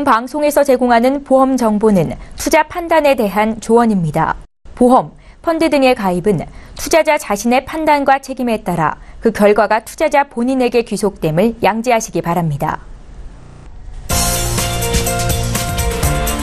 방송에서 제공하는 보험 정보는 투자 판단에 대한 조언입니다. 보험, 펀드 등의 가입은 투자자 자신의 판단과 책임에 따라 그 결과가 투자자 본인에게 귀속됨을 양지하시기 바랍니다.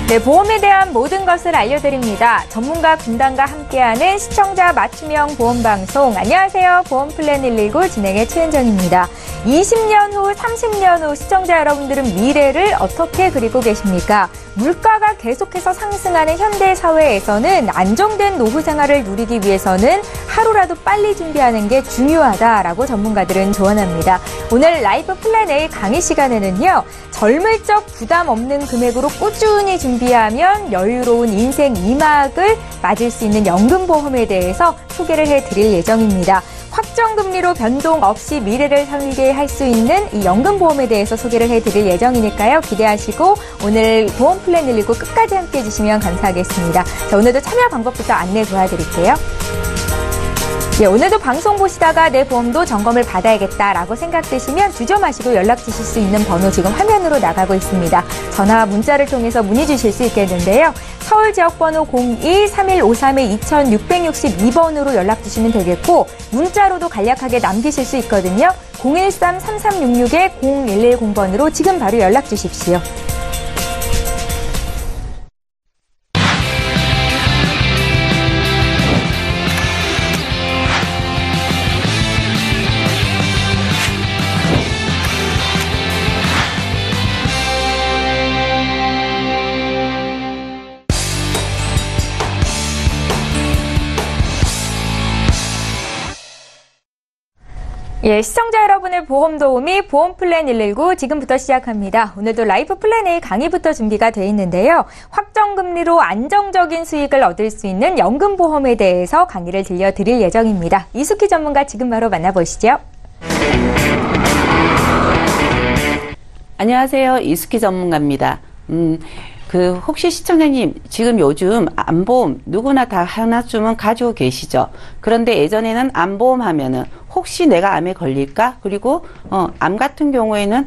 네, 보험에 대한 모든 것을 알려드립니다. 전문가 군단과 함께하는 시청자 맞춤형 보험방송. 안녕하세요. 보험플랜 119 진행의 최은정입니다. 20년 후, 30년 후 시청자 여러분들은 미래를 어떻게 그리고 계십니까? 물가가 계속해서 상승하는 현대 사회에서는 안정된 노후 생활을 누리기 위해서는 하루라도 빨리 준비하는 게 중요하다라고 전문가들은 조언합니다. 오늘 라이프 플랜 A 강의 시간에는요, 젊을 적 부담 없는 금액으로 꾸준히 준비하면 여유로운 인생 2막을 맞을 수 있는 연금보험에 대해서 소개를 해드릴 예정입니다. 확정금리로 변동 없이 미래를 설계할 수 있는 이 연금보험에 대해서 소개를 해드릴 예정이니까요. 기대하시고 오늘 보험플랜 119 끝까지 함께해 주시면 감사하겠습니다. 자, 오늘도 참여 방법부터 안내 도와드릴게요. 예, 오늘도 방송 보시다가 내 보험도 점검을 받아야겠다라고 생각되시면 주저 마시고 연락 주실 수 있는 번호 지금 화면으로 나가고 있습니다. 전화와 문자를 통해서 문의 주실 수 있겠는데요. 서울 지역번호 02-3153-2662번으로 연락 주시면 되겠고 문자로도 간략하게 남기실 수 있거든요. 013-3366-0110번으로 지금 바로 연락 주십시오. 예, 시청자 여러분의 보험 도우미 보험플랜 119 지금부터 시작합니다. 오늘도 라이프 플랜 A 강의부터 준비가 돼 있는데요. 확정금리로 안정적인 수익을 얻을 수 있는 연금보험에 대해서 강의를 들려드릴 예정입니다. 이숙희 전문가 지금 바로 만나보시죠. 안녕하세요. 이숙희 전문가입니다. 혹시 시청자님, 지금 요즘 암보험 누구나 다 하나쯤은 가지고 계시죠? 그런데 예전에는 암보험 하면은 혹시 내가 암에 걸릴까? 그리고, 암 같은 경우에는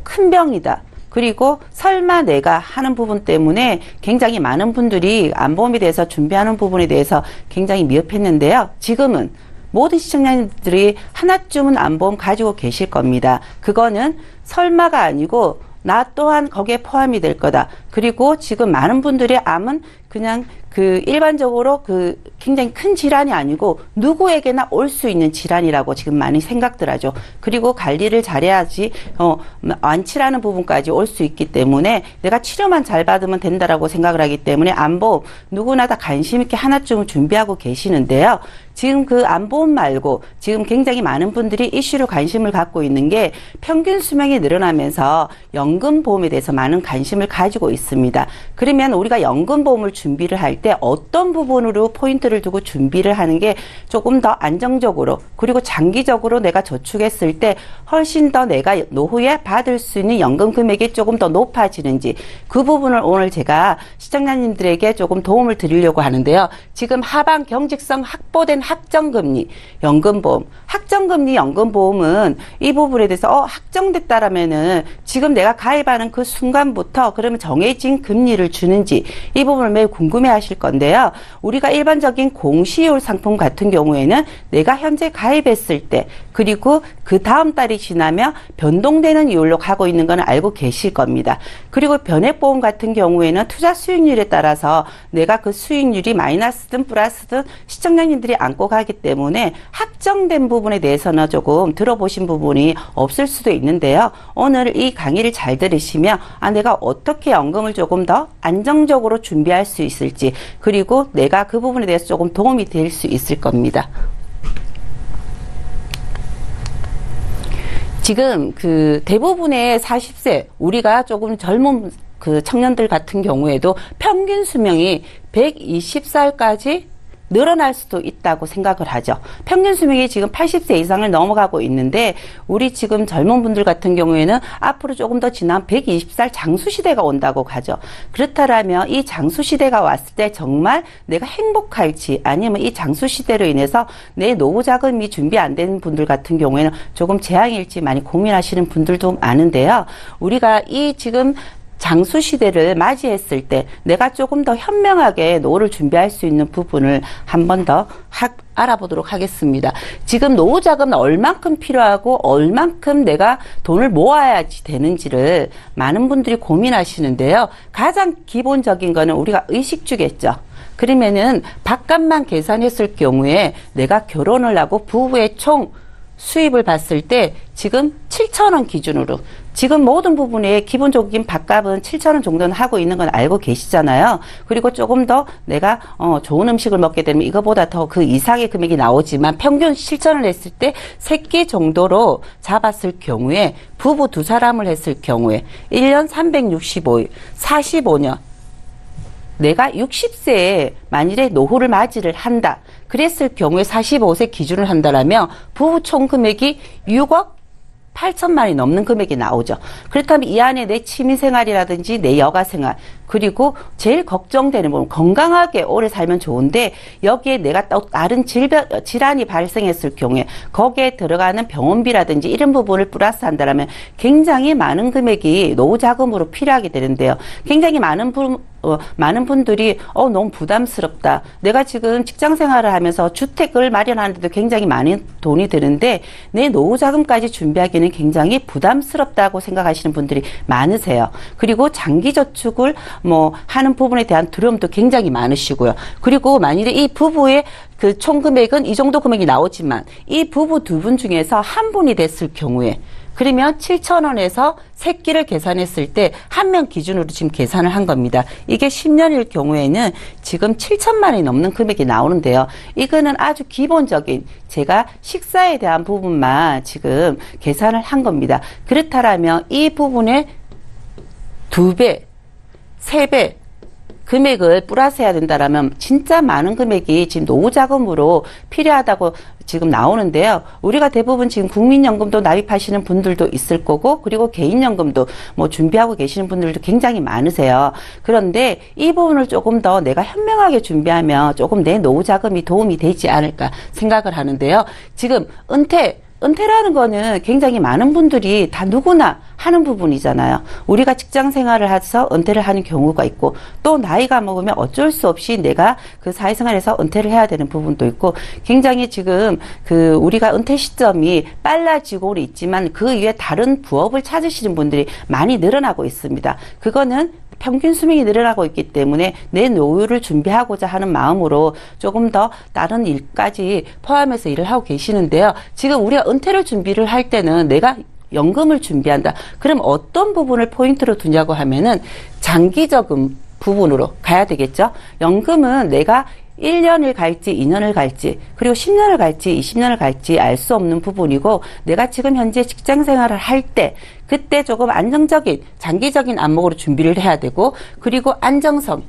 큰 병이다. 그리고 설마 내가 하는 부분 때문에 굉장히 많은 분들이 암보험에 대해서 준비하는 부분에 대해서 굉장히 미흡했는데요. 지금은 모든 시청자님들이 하나쯤은 암보험 가지고 계실 겁니다. 그거는 설마가 아니고 나 또한 거기에 포함이 될 거다. 그리고 지금 많은 분들의 암은 그냥 일반적으로 굉장히 큰 질환이 아니고 누구에게나 올 수 있는 질환이라고 지금 많이 생각들 하죠. 그리고 관리를 잘해야지, 완치라는 부분까지 올 수 있기 때문에 내가 치료만 잘 받으면 된다라고 생각을 하기 때문에 암보험 누구나 다 관심 있게 하나쯤은 준비하고 계시는데요. 지금 그 암보험 말고 지금 굉장히 많은 분들이 이슈로 관심을 갖고 있는 게 평균 수명이 늘어나면서 연금보험에 대해서 많은 관심을 가지고 있습니다. 그러면 우리가 연금보험을 준비를 할 때 어떤 부분으로 포인트를 두고 준비를 하는 게 조금 더 안정적으로 그리고 장기적으로 내가 저축했을 때 훨씬 더 내가 노후에 받을 수 있는 연금 금액이 조금 더 높아지는지 그 부분을 오늘 제가 시청자님들에게 조금 도움을 드리려고 하는데요. 지금 하방 경직성 확보된 확정금리 연금보험, 확정금리 연금보험은 이 부분에 대해서 확정됐다라면은 지금 내가 가입하는 그 순간부터 그러면 정해진 금리를 주는지 이 부분을 매우 궁금해하실 건데요. 우리가 일반적인 공시효율 상품 같은 경우에는 내가 현재 가입했을 때 그리고 그 다음 달이 지나면 변동되는 이율로 가고 있는 건 알고 계실 겁니다. 그리고 변액보험 같은 경우에는 투자 수익률에 따라서 내가 그 수익률이 마이너스든 플러스든 시청자님들이 안고 가기 때문에 확정된 부분에 대해서는 조금 들어보신 부분이 없을 수도 있는데요. 오늘 이 강의를 잘 들으시면 내가 어떻게 연금을 조금 더 안정적으로 준비할 수 있을지 그리고 내가 그 부분에 대해서 조금 도움이 될 수 있을 겁니다. 지금 대부분의 40세 우리가 조금 젊은 청년들 같은 경우에도 평균 수명이 120살까지 늘어날 수도 있다고 생각을 하죠. 평균 수명이 지금 80세 이상을 넘어가고 있는데 우리 지금 젊은 분들 같은 경우에는 앞으로 조금 더 지난 120살 장수시대가 온다고 가죠. 그렇다면 이 장수시대가 왔을 때 정말 내가 행복할지 아니면 이 장수시대로 인해서 내 노후자금이 준비 안 되는 분들 같은 경우에는 조금 재앙일지 많이 고민하시는 분들도 많은데요. 우리가 이 지금 장수 시대를 맞이했을 때 내가 조금 더 현명하게 노후를 준비할 수 있는 부분을 한 번 더 알아보도록 하겠습니다. 지금 노후 자금은 얼만큼 필요하고 얼만큼 내가 돈을 모아야지 되는지를 많은 분들이 고민하시는데요. 가장 기본적인 거는 우리가 의식주겠죠. 그러면은 밥값만 계산했을 경우에 내가 결혼을 하고 부부의 총 수입을 봤을 때 지금 7,000원 기준으로 지금 모든 부분에 기본적인 밥값은 7,000원 정도는 하고 있는 건 알고 계시잖아요. 그리고 조금 더 내가 좋은 음식을 먹게 되면 이거보다 더 그 이상의 금액이 나오지만 평균 7,000원 했을 때 3끼 정도로 잡았을 경우에 부부 2사람을 했을 경우에 1년 365일 45년 내가 60세에 만일에 노후를 맞이를 한다. 그랬을 경우에 45세 기준을 한다라면 부부 총 금액이 6억 8천만 원이 넘는 금액이 나오죠. 그렇다면 이 안에 내 취미생활이라든지 내 여가생활 그리고 제일 걱정되는 부분 건강하게 오래 살면 좋은데 여기에 내가 또 다른 질환이 발생했을 경우에 거기에 들어가는 병원비라든지 이런 부분을 플러스 한다면 굉장히 많은 금액이 노후자금으로 필요하게 되는데요. 굉장히 많은 분들이 너무 부담스럽다. 내가 지금 직장생활을 하면서 주택을 마련하는데도 굉장히 많은 돈이 드는데 내 노후자금까지 준비하기는 굉장히 부담스럽다고 생각하시는 분들이 많으세요. 그리고 장기저축을 하는 부분에 대한 두려움도 굉장히 많으시고요. 그리고 만일에 이 부부의 그 총 금액은 이 정도 금액이 나오지만 이 부부 두 분 중에서 한 분이 됐을 경우에 그러면 7,000원에서 3끼를 계산했을 때 한 명 기준으로 지금 계산을 한 겁니다. 이게 10년일 경우에는 지금 7천만 원이 넘는 금액이 나오는데요. 이거는 아주 기본적인 제가 식사에 대한 부분만 지금 계산을 한 겁니다. 그렇다면 이 부분에 2배, 3배 금액을 플러스해야 된다라면 진짜 많은 금액이 지금 노후자금으로 필요하다고 지금 나오는데요. 우리가 대부분 지금 국민연금도 납입하시는 분들도 있을 거고 그리고 개인연금도 준비하고 계시는 분들도 굉장히 많으세요. 그런데 이 부분을 조금 더 내가 현명하게 준비하면 조금 내 노후자금이 도움이 되지 않을까 생각을 하는데요. 지금 은퇴라는 거는 굉장히 많은 분들이 다 누구나 하는 부분이잖아요. 우리가 직장 생활을 해서 은퇴를 하는 경우가 있고 또 나이가 먹으면 어쩔 수 없이 내가 그 사회생활에서 은퇴를 해야 되는 부분도 있고 굉장히 지금 우리가 은퇴 시점이 빨라지고 있지만 그 이외에 다른 부업을 찾으시는 분들이 많이 늘어나고 있습니다. 그거는 평균 수명이 늘어나고 있기 때문에 내 노후를 준비하고자 하는 마음으로 조금 더 다른 일까지 포함해서 일을 하고 계시는데요. 지금 우리가 은퇴를 준비를 할 때는 내가 연금을 준비한다. 그럼 어떤 부분을 포인트로 두냐고 하면은 장기적인 부분으로 가야 되겠죠. 연금은 내가 1년을 갈지 2년을 갈지 그리고 10년을 갈지 20년을 갈지 알 수 없는 부분이고 내가 지금 현재 직장생활을 할 때 그때 조금 안정적인 장기적인 안목으로 준비를 해야 되고 그리고 안정성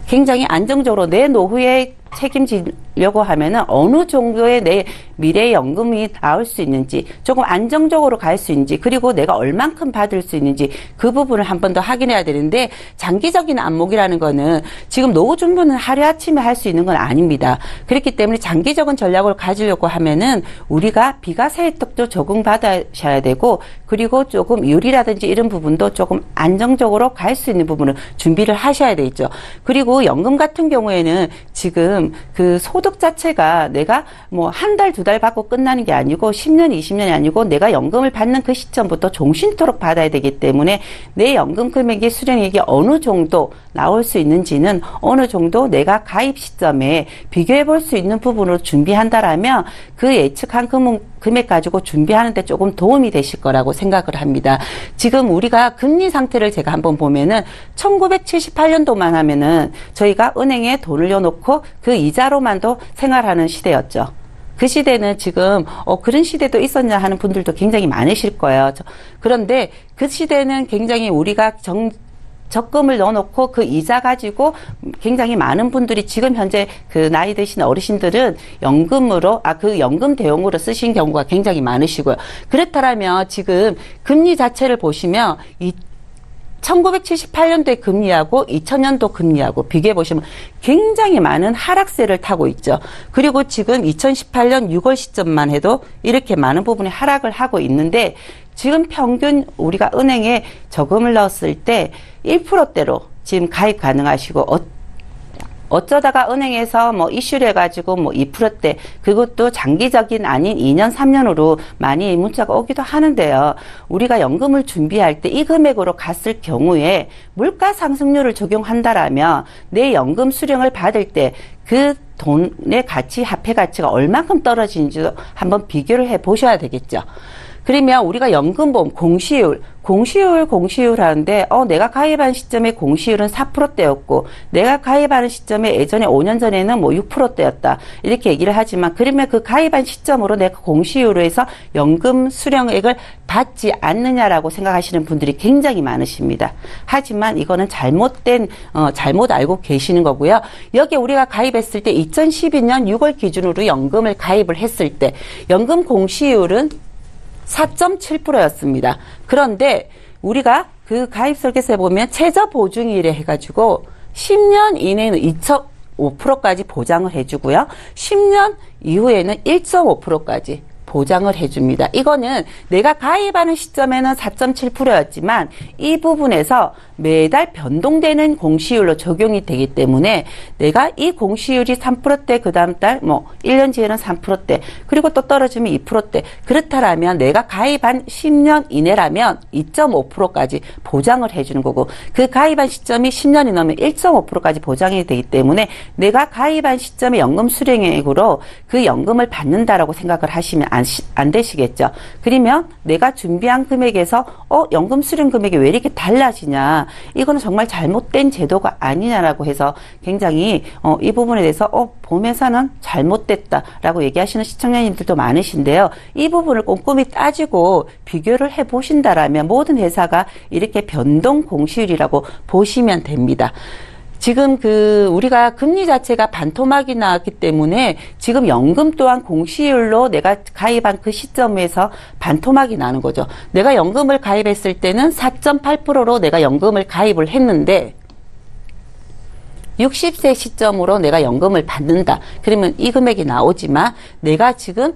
굉장히 안정적으로 내 노후에 책임지려고 하면은 어느 정도의 내 미래의 연금이 나올 수 있는지 조금 안정적으로 갈 수 있는지 그리고 내가 얼만큼 받을 수 있는지 그 부분을 한 번 더 확인해야 되는데 장기적인 안목이라는 거는 지금 노후 준비는 하루아침에 할 수 있는 건 아닙니다. 그렇기 때문에 장기적인 전략을 가지려고 하면은 우리가 비과세 혜택도 적응받으셔야 되고 그리고 조금 유리라든지 이런 부분도 조금 안정적으로 갈 수 있는 부분을 준비를 하셔야 되죠. 그리고 연금 같은 경우에는 지금 그 소득 자체가 내가 한 달, 2달 받고 끝나는 게 아니고 10년, 20년이 아니고 내가 연금을 받는 그 시점부터 종신토록 받아야 되기 때문에 내 연금 금액이 수령액이 어느 정도 나올 수 있는지는 어느 정도 내가 가입 시점에 비교해 볼 수 있는 부분으로 준비한다라면 그 예측한 금액 가지고 준비하는데 조금 도움이 되실 거라고 생각을 합니다. 지금 우리가 금리 상태를 제가 한번 보면은 1978년도만 하면은 저희가 은행에 돈을 넣어놓고 그 이자로만도 생활하는 시대였죠. 그 시대는 지금 그런 시대도 있었냐 하는 분들도 굉장히 많으실 거예요. 그런데 그 시대는 굉장히 우리가 적금을 넣어놓고 그 이자 가지고 굉장히 많은 분들이 지금 현재 그 나이 드신 어르신들은 연금으로 그 연금 대용으로 쓰신 경우가 굉장히 많으시고요. 그렇다면 지금 금리 자체를 보시면 1978년도의 금리하고 2000년도 금리하고 비교해 보시면 굉장히 많은 하락세를 타고 있죠. 그리고 지금 2018년 6월 시점만 해도 이렇게 많은 부분이 하락을 하고 있는데 지금 평균 우리가 은행에 저금을 넣었을 때 1%대로 지금 가입 가능하시고, 어쩌다가 은행에서 뭐 이슈를 해가지고 뭐 2%대, 그것도 장기적인 아닌 2년, 3년으로 많이 문자가 오기도 하는데요. 우리가 연금을 준비할 때 이 금액으로 갔을 경우에 물가 상승률을 적용한다라면 내 연금 수령을 받을 때 그 돈의 가치, 화폐 가치가 얼만큼 떨어지는지도 한번 비교를 해 보셔야 되겠죠. 그러면 우리가 연금보험 공시율 하는데, 내가 가입한 시점에 공시율은 4%대였고, 내가 가입하는 시점에 예전에 5년 전에는 뭐 6%대였다. 이렇게 얘기를 하지만, 그러면 그 가입한 시점으로 내가 공시율로 해서 연금 수령액을 받지 않느냐라고 생각하시는 분들이 굉장히 많으십니다. 하지만 이거는 잘못 알고 계시는 거고요. 여기에 우리가 가입했을 때 2012년 6월 기준으로 연금을 가입을 했을 때, 연금 공시율은 4.7%였습니다. 그런데 우리가 그 가입 설계서에 보면 최저 보증일에 해가지고 10년 이내에는 2.5%까지 보장을 해주고요. 10년 이후에는 1.5%까지 보장을 해줍니다. 이거는 내가 가입하는 시점에는 4.7%였지만 이 부분에서 매달 변동되는 공시율로 적용이 되기 때문에 내가 이 공시율이 3%대 그 다음 달 뭐 1년 뒤에는 3%대 그리고 또 떨어지면 2%대 그렇다라면 내가 가입한 10년 이내라면 2.5%까지 보장을 해주는 거고 그 가입한 시점이 10년이 넘으면 1.5%까지 보장이 되기 때문에 내가 가입한 시점의 연금 수령액으로 그 연금을 받는다라고 생각을 하시면 안 되시겠죠. 그러면 내가 준비한 금액에서 연금 수령 금액이 왜 이렇게 달라지냐 이거는 정말 잘못된 제도가 아니냐라고 해서 굉장히 이 부분에 대해서 보험회사는 잘못됐다라고 얘기하시는 시청자님들도 많으신데요. 이 부분을 꼼꼼히 따지고 비교를 해보신다라면 모든 회사가 이렇게 변동 공시율이라고 보시면 됩니다. 지금 우리가 금리 자체가 반토막이 나왔기 때문에 지금 연금 또한 공시율로 내가 가입한 그 시점에서 반토막이 나는 거죠. 내가 연금을 가입했을 때는 4.8%로 내가 연금을 가입을 했는데 60세 시점으로 내가 연금을 받는다. 그러면 이 금액이 나오지만 내가 지금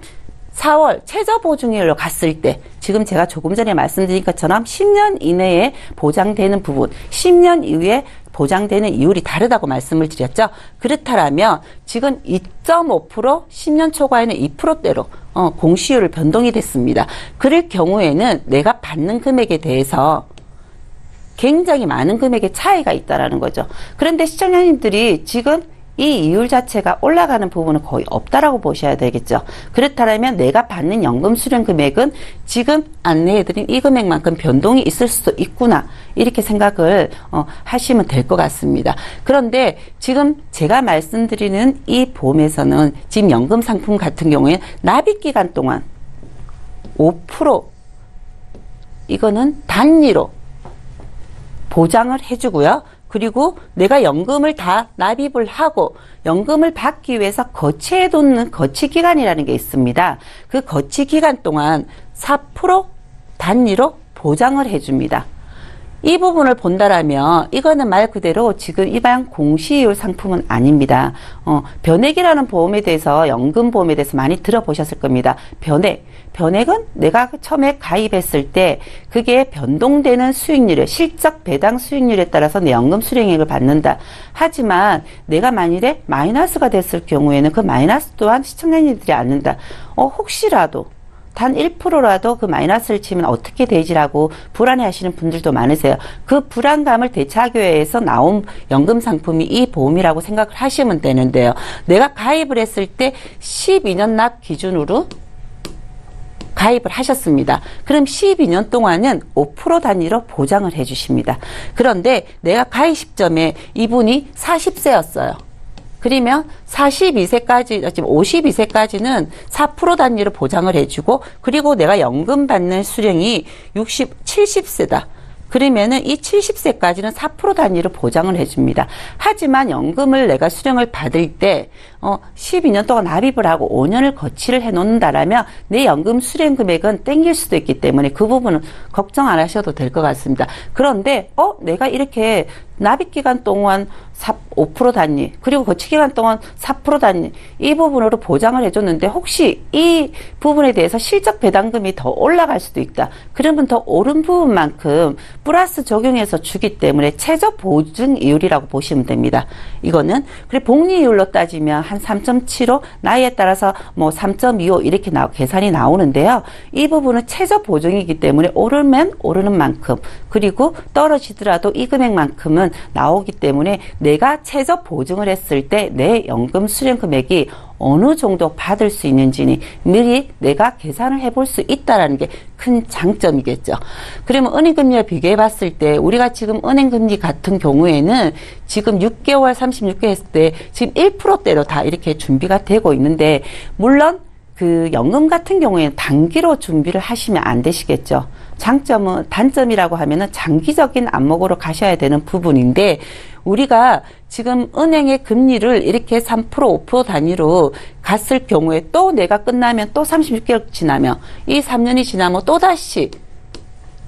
4월 최저보증률로 갔을 때 지금 제가 조금 전에 말씀드린 것처럼 10년 이내에 보장되는 부분 10년 이후에 보장되는 이율이 다르다고 말씀을 드렸죠. 그렇다면 지금 2.5% 10년 초과에는 2%대로 공시율을 변동이 됐습니다. 그럴 경우에는 내가 받는 금액에 대해서 굉장히 많은 금액의 차이가 있다라는 거죠. 그런데 시청자님들이 지금 이 이율 자체가 올라가는 부분은 거의 없다라고 보셔야 되겠죠. 그렇다면 내가 받는 연금 수령 금액은 지금 안내해드린 이 금액만큼 변동이 있을 수도 있구나 이렇게 생각을 하시면 될 것 같습니다. 그런데 지금 제가 말씀드리는 이 보험에서는 지금 연금 상품 같은 경우에 납입 기간 동안 5% 이거는 단위로 보장을 해주고요. 그리고 내가 연금을 다 납입을 하고 연금을 받기 위해서 거치해놓는 거치기간이라는 게 있습니다. 그 거치기간 동안 4% 단위로 보장을 해줍니다. 이 부분을 본다라면 이거는 말 그대로 지금 일반 공시율 상품은 아닙니다. 변액이라는 보험에 대해서 연금보험에 대해서 많이 들어보셨을 겁니다. 변액은 내가 처음에 가입했을 때 그게 변동되는 수익률에 실적 배당 수익률에 따라서 내 연금 수령액을 받는다. 하지만 내가 만일에 마이너스가 됐을 경우에는 그 마이너스 또한 시청자님들이 않는다. 혹시라도 단 1%라도 그 마이너스를 치면 어떻게 되지라고 불안해 하시는 분들도 많으세요. 그 불안감을 대체하기 위해서 나온 연금 상품이 이 보험이라고 생각을 하시면 되는데요. 내가 가입을 했을 때 12년 납 기준으로 가입을 하셨습니다. 그럼 12년 동안은 5% 단위로 보장을 해주십니다. 그런데 내가 가입 시점에 이분이 40세였어요. 그러면 42세까지, 지금 52세까지는 4% 단위로 보장을 해주고, 그리고 내가 연금 받는 수령이 70세다. 그러면은 이 70세까지는 4% 단위로 보장을 해줍니다. 하지만 연금을 내가 수령을 받을 때, 12년 동안 납입을 하고 5년을 거치를 해 놓는다라면 내 연금 수령 금액은 땡길 수도 있기 때문에 그 부분은 걱정 안 하셔도 될 것 같습니다. 그런데, 내가 이렇게 납입 기간 동안 5% 단위, 그리고 거치 기간 동안 4% 단위, 이 부분으로 보장을 해줬는데 혹시 이 부분에 대해서 실적 배당금이 더 올라갈 수도 있다. 그러면 더 오른 부분만큼 플러스 적용해서 주기 때문에 최저 보증 이율이라고 보시면 됩니다. 이거는 그리고 복리 이율로 따지면 한 3.75, 나이에 따라서 뭐 3.25 이렇게 계산이 나오는데요. 이 부분은 최저 보증이기 때문에 오르면 오르는 만큼, 그리고 떨어지더라도 이 금액만큼은 나오기 때문에 내가 최저 보증을 했을 때 내 연금 수령 금액이 어느 정도 받을 수 있는지는 미리 내가 계산을 해볼 수 있다는 게 큰 장점이겠죠. 그러면 은행금리와 비교해 봤을 때 우리가 지금 은행금리 같은 경우에는 지금 6개월, 36개월 했을 때 지금 1%대로 다 이렇게 준비가 되고 있는데, 물론 그 연금 같은 경우에는 단기로 준비를 하시면 안 되시겠죠. 단점이라고 하면은 장기적인 안목으로 가셔야 되는 부분인데, 우리가 지금 은행의 금리를 이렇게 3%, 5% 단위로 갔을 경우에 또 내가 끝나면 또 36개월 지나면 이 3년이 지나면 또다시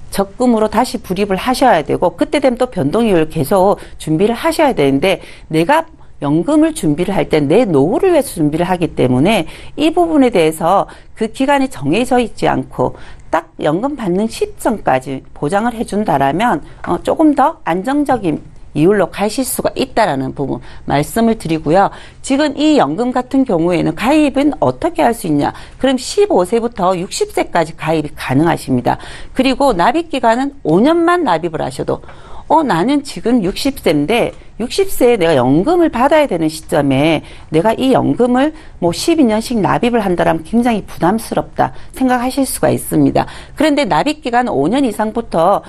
적금으로 다시 불입을 하셔야 되고, 그때 되면 또 변동이율 계속 준비를 하셔야 되는데, 내가 연금을 준비를 할 때 내 노후를 위해서 준비를 하기 때문에 이 부분에 대해서 그 기간이 정해져 있지 않고 딱 연금 받는 시점까지 보장을 해준다라면 조금 더 안정적인 이율로 가실 수가 있다라는 부분 말씀을 드리고요. 지금 이 연금 같은 경우에는 가입은 어떻게 할 수 있냐? 그럼 15세부터 60세까지 가입이 가능하십니다. 그리고 납입 기간은 5년만 납입을 하셔도 나는 지금 60세인데 60세에 내가 연금을 받아야 되는 시점에 내가 이 연금을 뭐 12년씩 납입을 한다면 굉장히 부담스럽다 생각하실 수가 있습니다. 그런데 납입 기간 5년 이상부터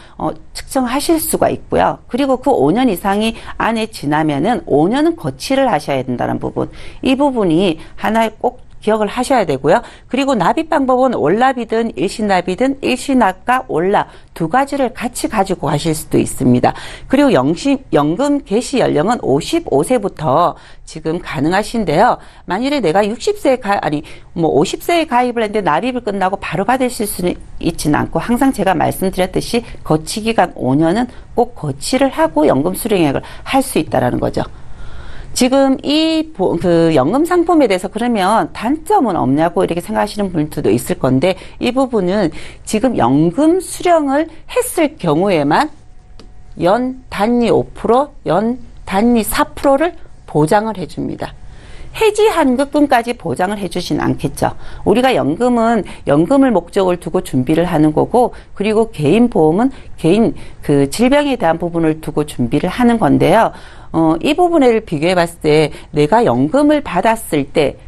측정하실 수가 있고요. 그리고 그 5년 이상이 안에 지나면은 5년은 거치를 하셔야 된다는 부분, 이 부분이 하나의 꼭 기억을 하셔야 되고요. 그리고 납입 방법은 월납이든 일시납이든 일시납과 월납 두 가지를 같이 가지고 가실 수도 있습니다. 그리고 연금 개시 연령은 55세부터 지금 가능하신데요. 만일에 내가 50세에 가입을 했는데 납입을 끝나고 바로 받으실 수는 있지는 않고, 항상 제가 말씀드렸듯이 거치 기간 5년은 꼭 거치를 하고 연금 수령액을 할 수 있다라는 거죠. 지금 그 연금 상품에 대해서 그러면 단점은 없냐고 이렇게 생각하시는 분들도 있을 건데, 이 부분은 지금 연금 수령을 했을 경우에만 연 단위 5%, 연 단위 4%를 보장을 해줍니다. 해지 환급금까지 보장을 해주진 않겠죠. 우리가 연금을 목적을 두고 준비를 하는 거고, 그리고 개인 보험은 개인 그 질병에 대한 부분을 두고 준비를 하는 건데요. 이 부분을 비교해 봤을 때 내가 연금을 받았을 때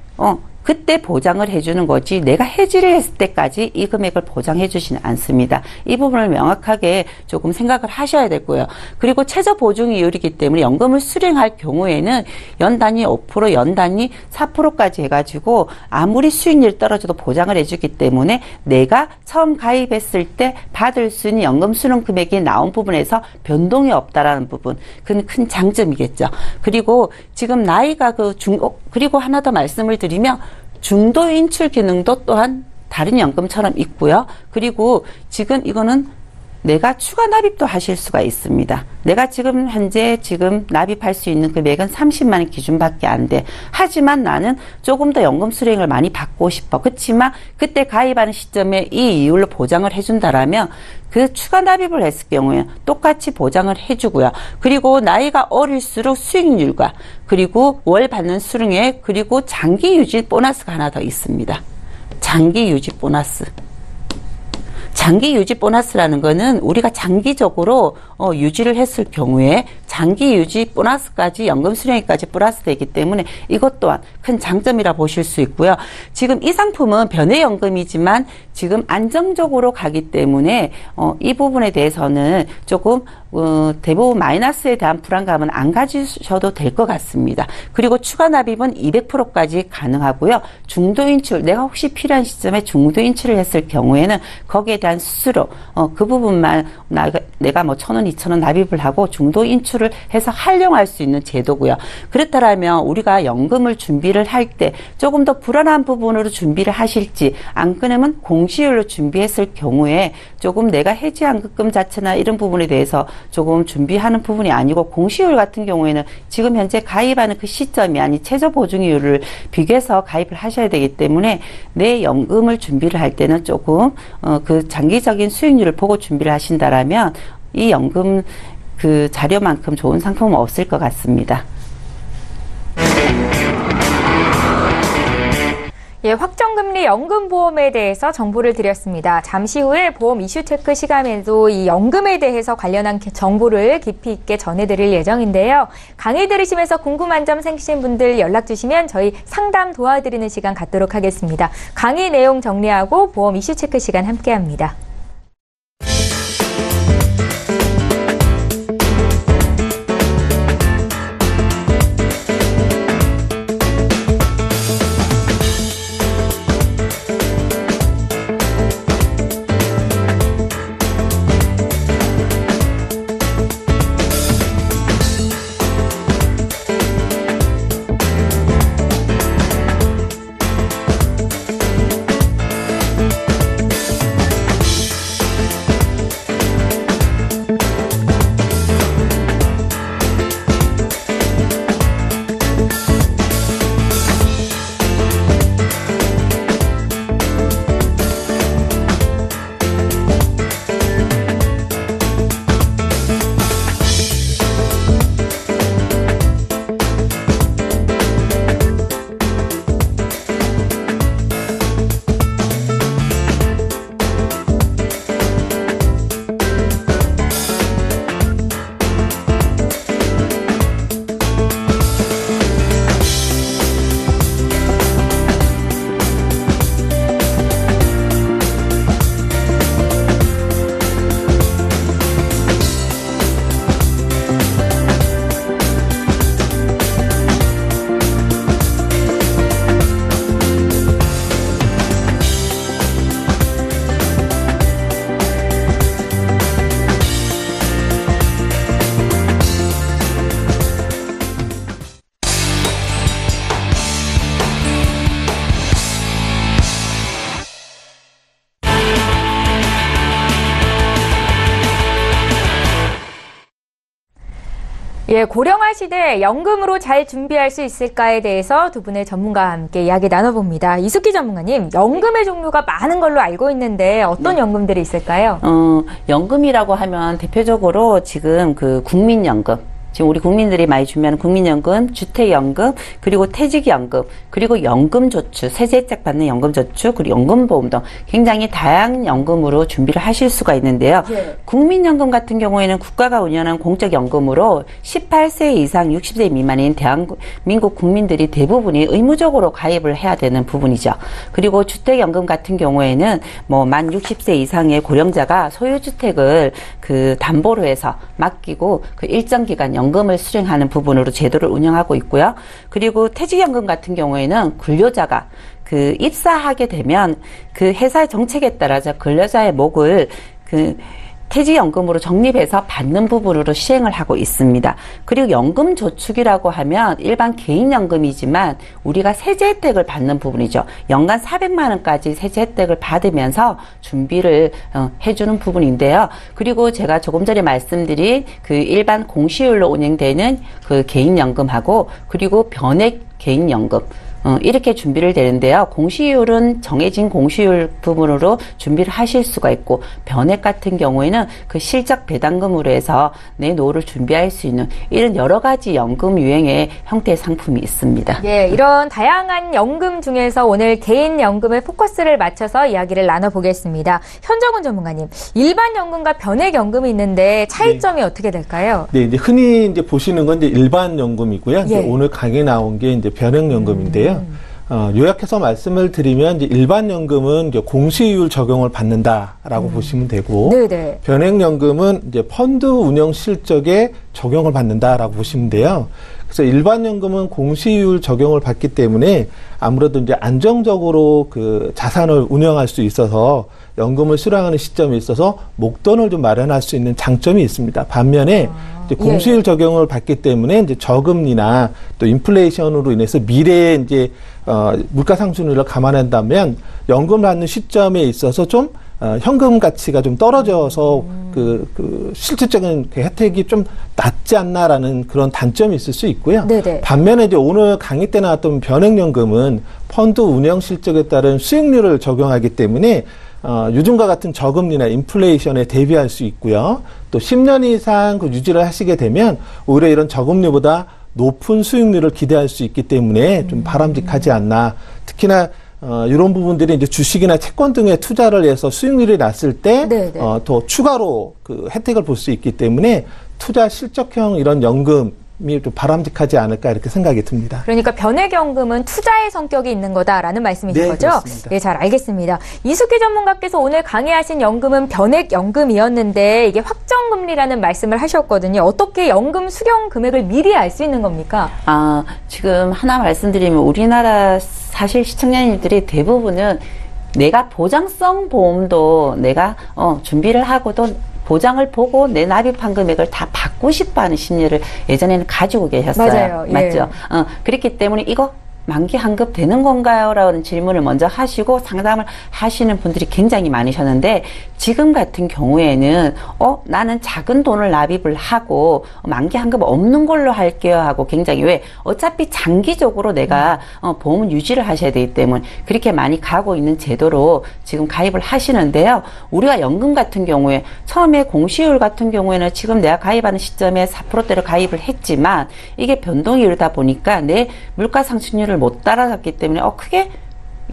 그때 보장을 해주는 거지, 내가 해지를 했을 때까지 이 금액을 보장해 주지는 않습니다. 이 부분을 명확하게 조금 생각을 하셔야 되고요. 그리고 최저 보증 이율이기 때문에 연금을 수령할 경우에는 연 단위 5%, 연 단위 4%까지 해가지고 아무리 수익률이 떨어져도 보장을 해주기 때문에 내가 처음 가입했을 때 받을 수 있는 연금 수령 금액이 나온 부분에서 변동이 없다라는 부분, 그건 큰 장점이겠죠. 그리고 지금 나이가 그리고 하나 더 말씀을 드리면, 중도 인출 기능도 또한 다른 연금처럼 있고요. 그리고 지금 이거는 내가 추가 납입도 하실 수가 있습니다. 내가 지금 현재 납입할 수 있는 금액은 30만 원 기준밖에 안 돼. 하지만 나는 조금 더 연금 수령을 많이 받고 싶어. 그렇지만 그때 가입하는 시점에 이 이율로 보장을 해준다라면 그 추가 납입을 했을 경우에 똑같이 보장을 해주고요. 그리고 나이가 어릴수록 수익률과 그리고 월 받는 수령액, 그리고 장기 유지 보너스가 하나 더 있습니다. 장기 유지 보너스. 장기 유지 보너스라는 거는 우리가 장기적으로 유지를 했을 경우에 장기 유지 보너스까지 연금 수령액까지 플러스 되기 때문에 이것 또한 큰 장점이라 보실 수 있고요. 지금 이 상품은 변액연금이지만 지금 안정적으로 가기 때문에 이 부분에 대해서는 조금 대부분 마이너스에 대한 불안감은 안 가지셔도 될 것 같습니다. 그리고 추가 납입은 200%까지 가능하고요. 중도 인출, 내가 혹시 필요한 시점에 중도 인출을 했을 경우에는 거기에 대한 수수료, 그 부분만 내가 뭐 1,000원, 2,000원 납입을 하고 중도 인출을 준비를 해서 활용할 수 있는 제도고요. 그렇다면 우리가 연금을 준비를 할 때 조금 더 불안한 부분으로 준비를 하실지, 안 그러면 공시율로 준비했을 경우에 조금 내가 해지환급금 자체나 이런 부분에 대해서 조금 준비하는 부분이 아니고, 공시율 같은 경우에는 지금 현재 가입하는 그 시점이 아닌 최저보증이율을 비교해서 가입을 하셔야 되기 때문에 내 연금을 준비를 할 때는 조금 그 장기적인 수익률을 보고 준비를 하신다라면 이 연금 그 자료만큼 좋은 상품은 없을 것 같습니다. 예, 확정금리 연금보험에 대해서 정보를 드렸습니다. 잠시 후에 보험 이슈 체크 시간에도 이 연금에 대해서 관련한 정보를 깊이 있게 전해드릴 예정인데요. 강의 들으시면서 궁금한 점 생기신 분들 연락 주시면 저희 상담 도와드리는 시간 갖도록 하겠습니다. 강의 내용 정리하고 보험 이슈 체크 시간 함께합니다. 예, 고령화 시대에 연금으로 잘 준비할 수 있을까에 대해서 두 분의 전문가와 함께 이야기 나눠봅니다. 이숙희 전문가님, 연금의 종류가 많은 걸로 알고 있는데 어떤 연금들이 있을까요? 연금이라고 하면 대표적으로 지금 그 국민연금, 지금 우리 국민들이 많이 준비하는 국민연금, 주택연금, 그리고 퇴직연금, 그리고 연금저축, 세제 혜택 받는 연금저축, 그리고 연금보험 등 굉장히 다양한 연금으로 준비를 하실 수가 있는데요. 예. 국민연금 같은 경우에는 국가가 운영하는 공적연금으로 18세 이상 60세 미만인 대한민국 국민들이 대부분이 의무적으로 가입을 해야 되는 부분이죠. 그리고 주택연금 같은 경우에는 뭐 만 60세 이상의 고령자가 소유주택을 그 담보로 해서 맡기고 그 일정 기간 연금을 수령하는 부분으로 제도를 운영하고 있고요. 그리고 퇴직연금 같은 경우에는 근로자가 그 입사하게 되면 그 회사의 정책에 따라서 근로자의 목을 그 퇴직연금으로 적립해서 받는 부분으로 시행을 하고 있습니다. 그리고 연금저축이라고 하면 일반 개인연금이지만 우리가 세제 혜택을 받는 부분이죠. 연간 400만 원까지 세제 혜택을 받으면서 준비를 해주는 부분인데요. 그리고 제가 조금 전에 말씀드린 그 일반 공시율로 운영되는 그 개인연금하고 그리고 변액 개인연금 이렇게 준비를 되는데요. 공시율은 정해진 공시율 부분으로 준비를 하실 수가 있고, 변액 같은 경우에는 그 실적 배당금으로 해서 내 노후를 준비할 수 있는 이런 여러 가지 연금 유형의 형태의 상품이 있습니다. 예, 이런 다양한 연금 중에서 오늘 개인 연금에 포커스를 맞춰서 이야기를 나눠보겠습니다. 현정훈 전문가님, 일반 연금과 변액 연금이 있는데 차이점이 어떻게 될까요? 네, 이제 흔히 이제 보시는 건 이제 일반 연금이고요. 예. 이제 오늘 강의에 나온 게 이제 변액 연금인데요. 요약해서 말씀을 드리면 이제 일반 연금은 이제 공시이율 적용을 받는다라고 보시면 되고, 네네. 변액연금은 이제 펀드 운영 실적에 적용을 받는다라고 보시면 돼요. 그래서 일반 연금은 공시이율 적용을 받기 때문에 아무래도 이제 안정적으로 그 자산을 운영할 수 있어서 연금을 수령하는 시점에 있어서 목돈을 좀 마련할 수 있는 장점이 있습니다. 반면에 이제 공시이율 적용을 받기 때문에 이제 저금리나 또 인플레이션으로 인해서 미래에 이제 물가 상승률을 감안한다면 연금 받는 시점에 있어서 좀 현금 가치가 좀 떨어져서 그 실질적인 그 혜택이 좀 낮지 않나라는 그런 단점이 있을 수 있고요. 네네. 반면에 이제 오늘 강의 때 나왔던 변액연금은 펀드 운영 실적에 따른 수익률을 적용하기 때문에 요즘과 같은 저금리나 인플레이션에 대비할 수 있고요. 또 10년 이상 그 유지를 하시게 되면 오히려 이런 저금리보다 높은 수익률을 기대할 수 있기 때문에 좀 바람직하지 않나. 특히나 이런 부분들이 이제 주식이나 채권 등에 투자를 해서 수익률이 났을 때 더 추가로 그 혜택을 볼 수 있기 때문에 투자 실적형 이런 연금이 좀 바람직하지 않을까 이렇게 생각이 듭니다. 그러니까 변액연금은 투자의 성격이 있는 거다라는 말씀이신 네, 거죠? 그렇습니다. 네, 잘 알겠습니다. 이숙희 전문가께서 오늘 강의하신 연금은 변액연금이었는데 이게 확정금리라는 말씀을 하셨거든요. 어떻게 연금 수령 금액을 미리 알 수 있는 겁니까? 지금 하나 말씀드리면 우리나라 사실 시청자님들이 대부분은 내가 보장성 보험도 내가 준비를 하고도 보장을 보고 내 납입한 금액을 다 받고 싶어 하는 심리를 예전에는 가지고 계셨어요. 맞아요. 예. 맞죠? 그렇기 때문에 이거 만기 환급 되는 건가요? 라는 질문을 먼저 하시고 상담을 하시는 분들이 굉장히 많으셨는데 지금 같은 경우에는 나는 작은 돈을 납입을 하고 만기 환급 없는 걸로 할게요 하고 굉장히 왜 어차피 장기적으로 내가 보험은 유지를 하셔야 되기 때문에 그렇게 많이 가고 있는 제도로 지금 가입을 하시는데요. 우리가 연금 같은 경우에 처음에 공시율 같은 경우에는 지금 내가 가입하는 시점에 4%대로 가입을 했지만 이게 변동이 이르다 보니까 내 물가 상승률을 못 따라잡기 때문에 크게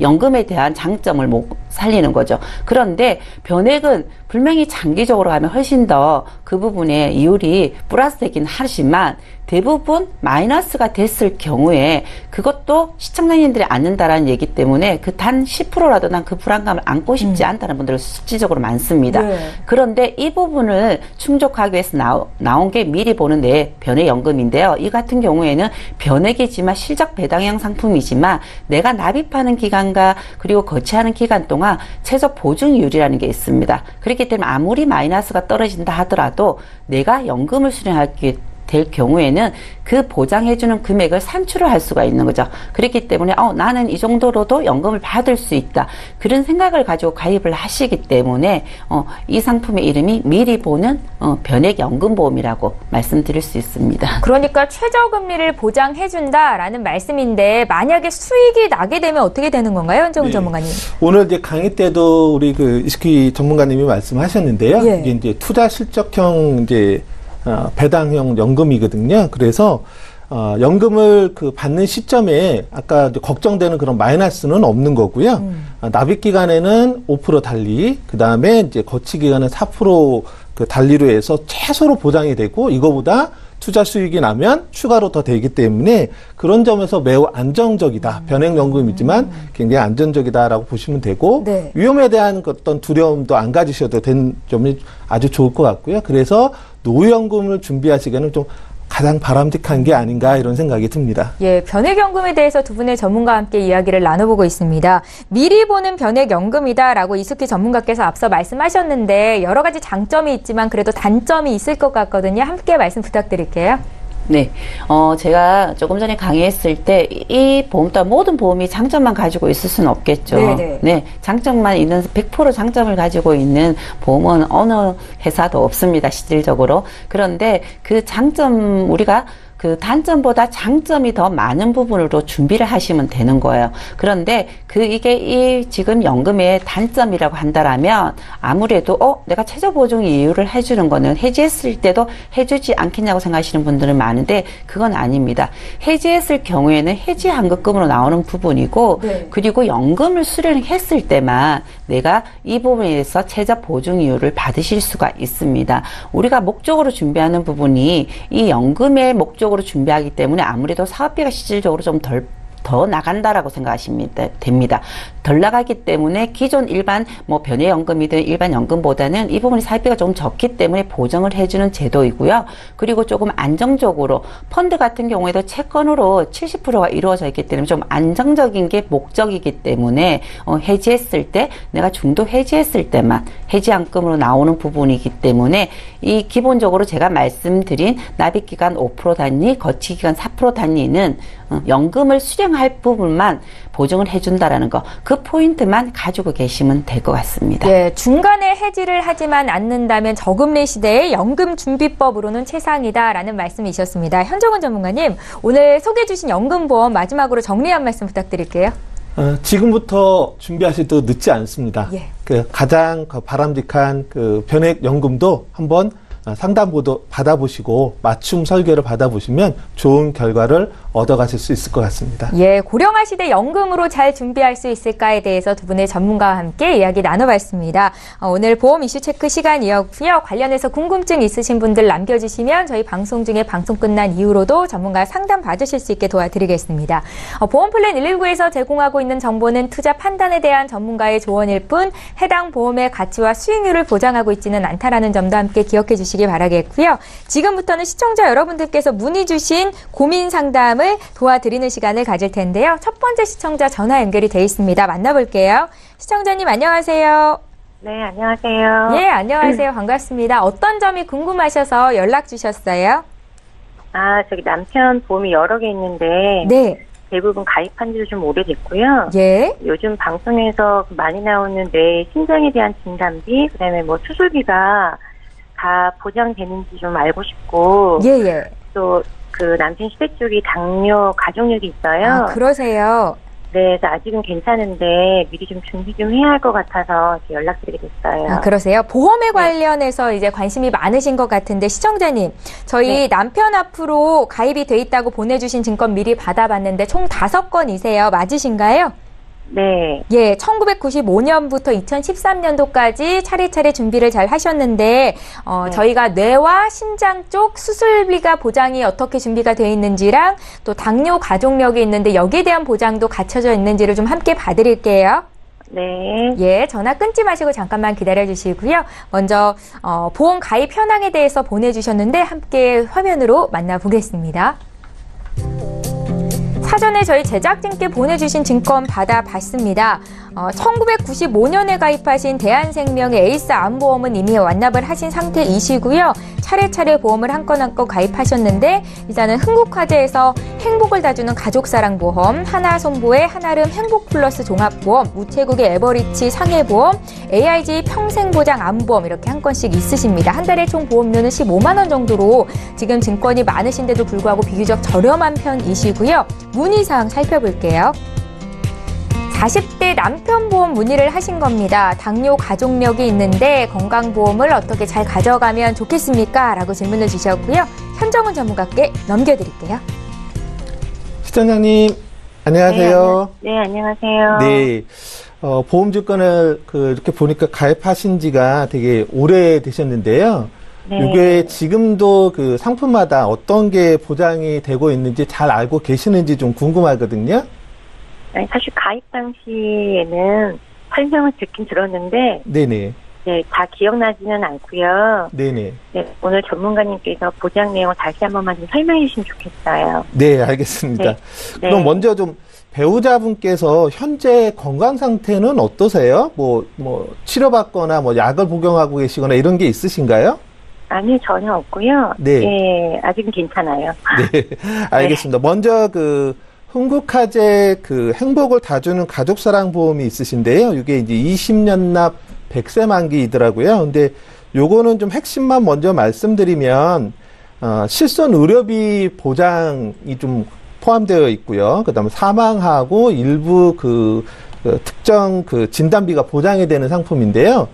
연금에 대한 장점을 못 살리는 거죠. 그런데 변액은 분명히 장기적으로 가면 훨씬 더 그 부분에 이율이 플러스 되긴 하지만 대부분 마이너스가 됐을 경우에 그것도 시청자님들이 않는다라는 얘기 때문에 그 단 10%라도 난 그 불안감을 안고 싶지 않다는 분들 수치적으로 많습니다. 네. 그런데 이 부분을 충족하기 위해서 나온 게 미리 보는 내 변액연금인데요. 이 같은 경우에는 변액이지만 실적 배당형 상품이지만 내가 납입하는 기간과 그리고 거치하는 기간 동안 최저 보증이율이라는 게 있습니다. 그렇기 때문에 아무리 마이너스가 떨어진다 하더라도 내가 연금을 수령하기 될 경우에는 그 보장해주는 금액을 산출을 할 수가 있는 거죠. 그렇기 때문에 나는 이 정도로도 연금을 받을 수 있다. 그런 생각을 가지고 가입을 하시기 때문에 이 상품의 이름이 미리 보는 변액연금보험이라고 말씀드릴 수 있습니다. 그러니까 최저금리를 보장해준다라는 말씀인데 만약에 수익이 나게 되면 어떻게 되는 건가요, 현정훈 전문가님? 오늘 이제 강의 때도 우리 그 이숙희 전문가님이 말씀하셨는데요. 예. 이게 이제 투자 실적형 이제 배당형 연금이거든요. 그래서 연금을 그 받는 시점에 아까 이제 걱정되는 그런 마이너스는 없는 거고요. 납입 기간에는 5% 달리, 그 다음에 이제 거치 기간은 4% 그 달리로 해서 최소로 보장이 되고 이거보다 투자 수익이 나면 추가로 더 되기 때문에 그런 점에서 매우 안정적이다. 변액연금이지만 굉장히 안전적이다라고 보시면 되고 네. 위험에 대한 어떤 두려움도 안 가지셔도 되는 점이 아주 좋을 것 같고요. 그래서 노후연금을 준비하시기에는 좀 가장 바람직한 게 아닌가 이런 생각이 듭니다. 예, 변액연금에 대해서 두 분의 전문가와 함께 이야기를 나눠보고 있습니다. 미리 보는 변액연금이다라고 이숙희 전문가께서 앞서 말씀하셨는데 여러 가지 장점이 있지만 그래도 단점이 있을 것 같거든요. 함께 말씀 부탁드릴게요. 네. 제가 조금 전에 강의했을 때 이 보험 또한 모든 보험이 장점만 가지고 있을 수는 없겠죠. 네네. 네. 장점만 있는 100% 장점을 가지고 있는 보험은 어느 회사도 없습니다. 실질적으로. 그런데 그 장점 우리가 그 단점보다 장점이 더 많은 부분으로 준비를 하시면 되는 거예요. 그런데 이게 이 지금 연금의 단점이라고 한다라면 아무래도 내가 최저 보증 이율을 해주는 거는 해지했을 때도 해주지 않겠냐고 생각하시는 분들은 많은데 그건 아닙니다. 해지했을 경우에는 해지 환급금으로 나오는 부분이고 네. 그리고 연금을 수령했을 때만 내가 이 부분에 대해서 최저 보증 이율을 받으실 수가 있습니다. 우리가 목적으로 준비하는 부분이 이 연금의 목적으로 준비하기 때문에 아무래도 사업비가 실질적으로 좀 덜 더 나간다라고 생각하시면 됩니다. 덜 나가기 때문에 기존 일반 뭐 변외연금이든 일반 연금보다는 이 부분이 사입비가 조금 적기 때문에 보정을 해주는 제도이고요. 그리고 조금 안정적으로 펀드 같은 경우에도 채권으로 70%가 이루어져 있기 때문에 좀 안정적인 게 목적이기 때문에 해지했을 때 내가 중도 해지했을 때만 해지안금으로 나오는 부분이기 때문에 이 기본적으로 제가 말씀드린 납입기간 5% 단위, 거치기간 4% 단위는 연금을 수령할 부분만 보증을 해준다라는 거, 그 포인트만 가지고 계시면 될 것 같습니다. 예, 중간에 해지를 하지만 않는다면 저금리 시대의 연금준비법으로는 최상이다라는 말씀이셨습니다. 현정훈 전문가님, 오늘 소개해 주신 연금보험 마지막으로 정리 한 말씀 부탁드릴게요. 지금부터 준비하셔도 늦지 않습니다. 예. 가장 바람직한 변액연금도 한번 상담보도 받아보시고 맞춤 설계를 받아보시면 좋은 결과를 얻어가실 수 있을 것 같습니다. 예, 고령화 시대 연금으로 잘 준비할 수 있을까에 대해서 두 분의 전문가와 함께 이야기 나눠봤습니다. 오늘 보험 이슈 체크 시간이었고요. 관련해서 궁금증 있으신 분들 남겨주시면 저희 방송 중에 방송 끝난 이후로도 전문가 상담 받으실 수 있게 도와드리겠습니다. 보험 플랜 119에서 제공하고 있는 정보는 투자 판단에 대한 전문가의 조언일 뿐 해당 보험의 가치와 수익률을 보장하고 있지는 않다라는 점도 함께 기억해 주시기 바라겠고요. 지금부터는 시청자 여러분들께서 문의 주신 고민 상담을 도와드리는 시간을 가질 텐데요. 첫 번째 시청자 전화 연결이 돼 있습니다. 만나볼게요. 시청자님 안녕하세요. 네, 안녕하세요. 예, 안녕하세요. 반갑습니다. 어떤 점이 궁금하셔서 연락 주셨어요? 저기 남편 보험이 여러 개 있는데 네. 대부분 가입한 지도 좀 오래됐고요. 예. 요즘 방송에서 많이 나오는 뇌 심장에 대한 진단비, 그다음에 뭐 수술비가 다 보장되는지 좀 알고 싶고, 예. 또 그 남편 시댁 쪽이 당뇨 가족력이 있어요. 그러세요. 네, 그래서 아직은 괜찮은데 미리 좀 준비 좀 해야 할 것 같아서 이렇게 연락드리게 됐어요. 그러세요. 보험에 관련해서 이제 관심이 많으신 것 같은데 시청자님, 저희 남편 앞으로 가입이 돼 있다고 보내주신 증권 미리 받아봤는데 총 5건이세요. 맞으신가요? 네. 예, 1995년부터 2013년도까지 차례차례 준비를 잘 하셨는데, 저희가 뇌와 심장 쪽 수술비가 보장이 어떻게 준비가 되어 있는지랑 또 당뇨 가족력이 있는데 여기에 대한 보장도 갖춰져 있는지를 좀 함께 봐드릴게요. 네. 예, 전화 끊지 마시고 잠깐만 기다려 주시고요. 먼저, 보험 가입 현황에 대해서 보내주셨는데 함께 화면으로 만나보겠습니다. 사전에 저희 제작진께 보내주신 증권 받아봤습니다. 1995년에 가입하신 대한생명의 에이스 암보험은 이미 완납을 하신 상태이시고요. 차례차례 보험을 한 건 한 건 가입하셨는데 이자는 흥국화재에서 행복을 다주는 가족사랑보험, 하나손보의 하나름 행복플러스 종합보험, 우체국의 에버리치 상해보험, AIG 평생보장 암보험 이렇게 한 건씩 있으십니다. 한 달에 총 보험료는 15만 원 정도로 지금 증권이 많으신데도 불구하고 비교적 저렴한 편이시고요. 문의사항 살펴볼게요. 40대 남편 보험 문의를 하신 겁니다. 당뇨 가족력이 있는데 건강보험을 어떻게 잘 가져가면 좋겠습니까? 라고 질문을 주셨고요. 현정훈 전문가께 넘겨드릴게요. 시청자님 안녕하세요. 네, 안녕하세요. 네. 보험증권을 이렇게 보니까 가입하신 지가 되게 오래 되셨는데요. 네. 이게 지금도 상품마다 어떤 게 보장이 되고 있는지 잘 알고 계시는지 좀 궁금하거든요. 사실 가입 당시에는 설명을 듣긴 들었는데, 네네. 네, 다 기억나지는 않고요. 네네. 네, 오늘 전문가님께서 보장 내용을 다시 한 번만 좀 설명해 주시면 좋겠어요. 네, 알겠습니다. 네. 그럼 네. 먼저 좀 배우자분께서 현재 건강 상태는 어떠세요? 치료받거나 약을 복용하고 계시거나 이런 게 있으신가요? 아니요, 전혀 없고요. 네. 예, 아직은 괜찮아요. 네, 알겠습니다. 먼저 흥국화재 행복을 다주는 가족사랑 보험이 있으신데요. 이게 이제 20년 납 100세 만기이더라고요. 근데 요거는 좀 핵심만 먼저 말씀드리면, 실손 의료비 보장이 좀 포함되어 있고요. 그 다음에 사망하고 일부 특정 진단비가 보장이 되는 상품인데요.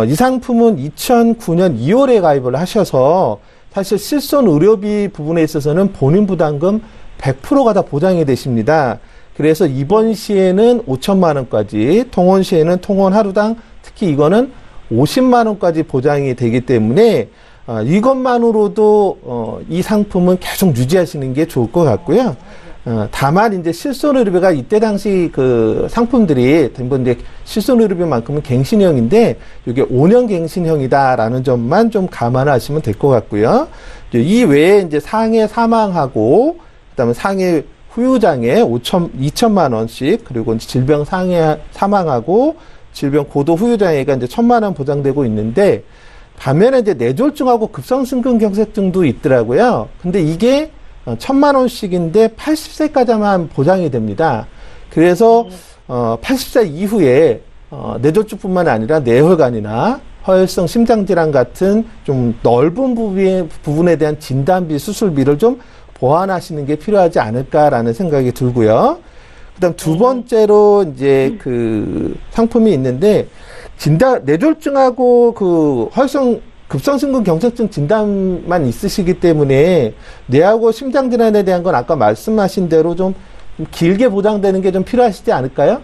이 상품은 2009년 2월에 가입을 하셔서 사실 실손 의료비 부분에 있어서는 본인 부담금 100%가 다 보장이 되십니다. 그래서 입원 시에는 5천만 원까지, 통원 시에는 통원 하루당 특히 이거는 50만 원까지 보장이 되기 때문에 이것만으로도 이 상품은 계속 유지하시는 게 좋을 것 같고요. 다만 이제 실손의료비가 이때 당시 그 상품들이 대부분 이제 실손의료비만큼은 갱신형인데 이게 5년 갱신형이다라는 점만 좀 감안하시면 될 것 같고요. 이 외에 이제 상해 사망하고 그다음에 상해 후유장애 2천만 원씩 그리고 이제 질병 상해 사망하고 질병 고도 후유장애가 이제 1,000만 원 보장되고 있는데 반면에 이제 뇌졸중하고 급성심근경색증도 있더라고요. 근데 이게 1,000만 원씩인데 80세까지만 보장이 됩니다. 그래서 80세 이후에 뇌졸중뿐만 아니라 뇌혈관이나 허혈성 심장질환 같은 좀 넓은 부분에 대한 진단비, 수술비를 좀 보완하시는 게 필요하지 않을까라는 생각이 들고요. 그다음 두 번째로 이제 그 상품이 있는데 뇌졸중하고 그 허혈성 급성심근경색증 진단만 있으시기 때문에 뇌하고 심장질환에 대한 건 아까 말씀하신 대로 좀 길게 보장되는 게 좀 필요하시지 않을까요?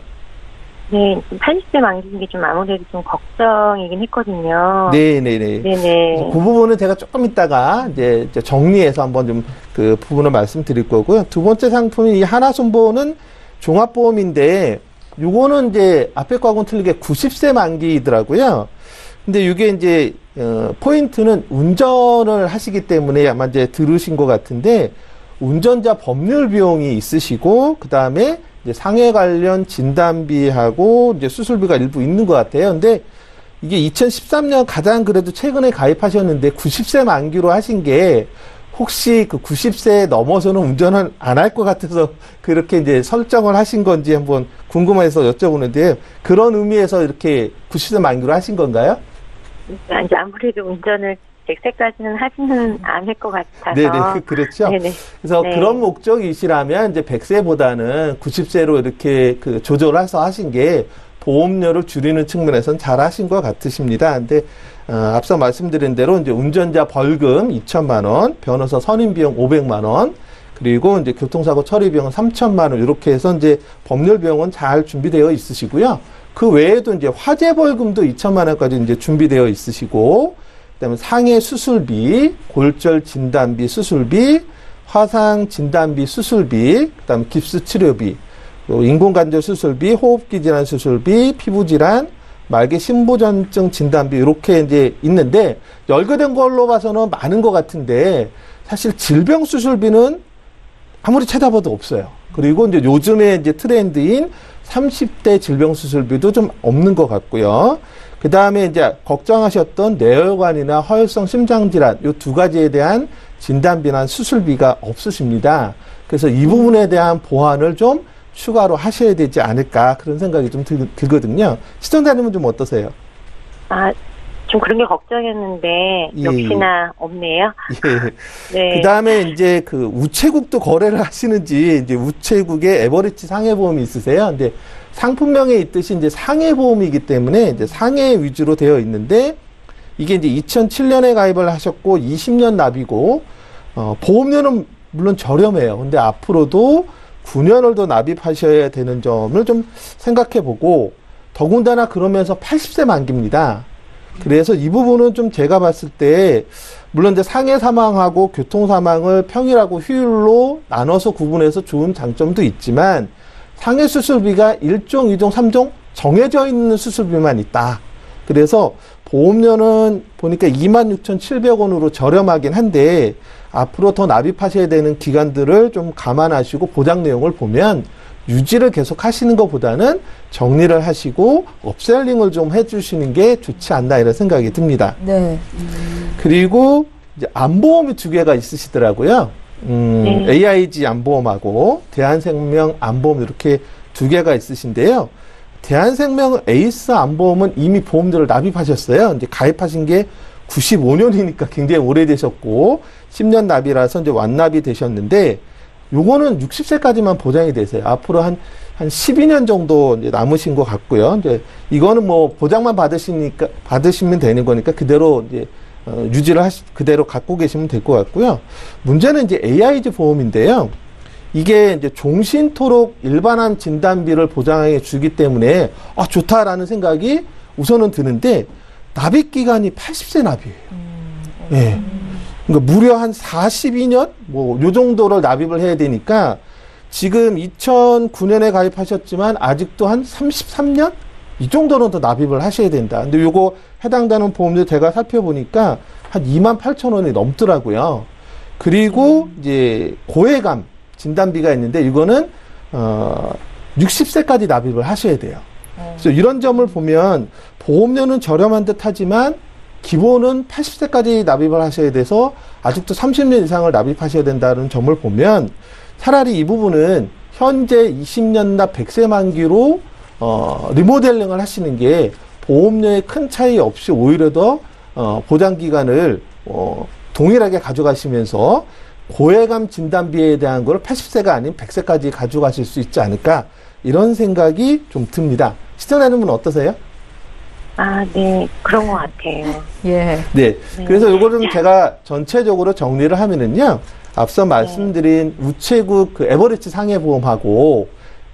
네, 80세 만기인 게 좀 아무래도 좀 걱정이긴 했거든요. 네네네. 네네. 그 부분은 제가 조금 이따가 이제 정리해서 한번 좀 그 부분을 말씀드릴 거고요. 두 번째 상품이 이 하나손보험은 종합보험인데 요거는 이제 앞에 거하고는 틀리게 90세 만기이더라고요. 근데 이게 이제 포인트는 운전을 하시기 때문에 아마 이제 들으신 것 같은데 운전자 법률 비용이 있으시고 그 다음에 이제 상해 관련 진단비하고 이제 수술비가 일부 있는 것 같아요. 근데 이게 2013년 가장 그래도 최근에 가입하셨는데 90세 만기로 하신 게 혹시 그 90세 넘어서는 운전을 안 할 것 같아서 그렇게 이제 설정을 하신 건지 한번 궁금해서 여쭤보는데요. 그런 의미에서 이렇게 90세 만기로 하신 건가요? 이제 아무래도 운전을 100세까지는 하지는 않을 것 같아서. 네네, 그렇죠. 네네. 그래서 네. 그런 목적이시라면 이제 100세보다는 90세로 이렇게 그 조절해서 하신 게 보험료를 줄이는 측면에서는 잘 하신 것 같으십니다. 근데 앞서 말씀드린 대로 이제 운전자 벌금 2천만 원, 변호사 선임 비용 500만 원, 그리고 이제 교통사고 처리 비용은 3천만 원 이렇게 해서 이제 법률 비용은 잘 준비되어 있으시고요. 그 외에도 이제 화재 벌금도 2천만 원까지 이제 준비되어 있으시고, 그다음에 상해 수술비, 골절 진단비 수술비, 화상 진단비 수술비, 그다음에 깁스 치료비, 인공관절 수술비, 호흡기 질환 수술비, 피부 질환, 말기 심부전증 진단비 이렇게 이제 있는데 열거된 걸로 봐서는 많은 것 같은데 사실 질병 수술비는 아무리 찾아봐도 없어요. 그리고 이제 요즘에 이제 트렌드인 30대 질병 수술비도 좀 없는 것 같고요. 그 다음에 이제 걱정하셨던 뇌혈관이나 허혈성 심장질환 요 두 가지에 대한 진단비나 수술비가 없으십니다. 그래서 이 부분에 대한 보완을 좀 추가로 하셔야 되지 않을까 그런 생각이 좀 들거든요. 시청자님은 좀 어떠세요? 좀 그런 게 걱정이었는데 예. 역시나 없네요. 예. 네. 그 다음에 이제 그 우체국도 거래를 하시는지 이제 우체국에 에버리지 상해보험이 있으세요? 근데 상품명에 있듯이 이제 상해보험이기 때문에 이제 상해 위주로 되어 있는데 이게 이제 2007년에 가입을 하셨고 20년 납이고 보험료는 물론 저렴해요. 근데 앞으로도 9년을 더 납입하셔야 되는 점을 좀 생각해 보고 더군다나 그러면서 80세 만기입니다. 그래서 이 부분은 좀 제가 봤을 때 물론 이제 상해 사망하고 교통 사망을 평일하고 휴일로 나눠서 구분해서 좋은 장점도 있지만 상해 수술비가 1종, 2종, 3종 정해져 있는 수술비만 있다. 그래서 보험료는 보니까 26,700원으로 저렴하긴 한데 앞으로 더 납입하셔야 되는 기간들을 좀 감안하시고 보장 내용을 보면 유지를 계속 하시는 것보다는 정리를 하시고 업셀링을 좀 해주시는 게 좋지 않나 이런 생각이 듭니다. 네. 그리고 이제 안보험이 두 개가 있으시더라고요. AIG 안보험하고 대한생명 안보험 이렇게 두 개가 있으신데요. 대한생명 에이스 안보험은 이미 보험료를 납입하셨어요. 이제 가입하신 게 95년이니까 굉장히 오래되셨고 10년 납이라서 이제 완납이 되셨는데 요거는 60세까지만 보장이 되세요. 앞으로 한 12년 정도 이제 남으신 것 같고요. 이제 이거는 뭐 보장만 받으시면 되는 거니까 그대로 이제 유지를 그대로 갖고 계시면 될 것 같고요. 문제는 이제 AIG 보험인데요. 이게 이제 종신토록 일반암 진단비를 보장해 주기 때문에 좋다라는 생각이 우선은 드는데 납입 기간이 80세 납이에요. 예. 그러니까 무려 한 42년 뭐 요 정도를 납입을 해야 되니까 지금 2009년에 가입하셨지만 아직도 한 33년? 이 정도는 더 납입을 하셔야 된다. 근데 요거 해당되는 보험료 제가 살펴보니까 한 28,000원이 넘더라고요. 그리고 이제 고해감 진단비가 있는데 이거는 60세까지 납입을 하셔야 돼요. 그래서 이런 점을 보면 보험료는 저렴한 듯 하지만 기본은 80세까지 납입을 하셔야 돼서 아직도 30년 이상을 납입하셔야 된다는 점을 보면 차라리 이 부분은 현재 20년 납 100세 만기로 리모델링을 하시는 게 보험료에 큰 차이 없이 오히려 더 보장기간을 동일하게 가져가시면서 고해감 진단비에 대한 걸 80세가 아닌 100세까지 가져가실 수 있지 않을까 이런 생각이 좀 듭니다. 시청자님은 어떠세요? 아, 네. 그런 것 같아요. 예. 네. 그래서 요거를 제가 전체적으로 정리를 하면은요. 앞서 말씀드린 우체국 그 에버리지 상해보험하고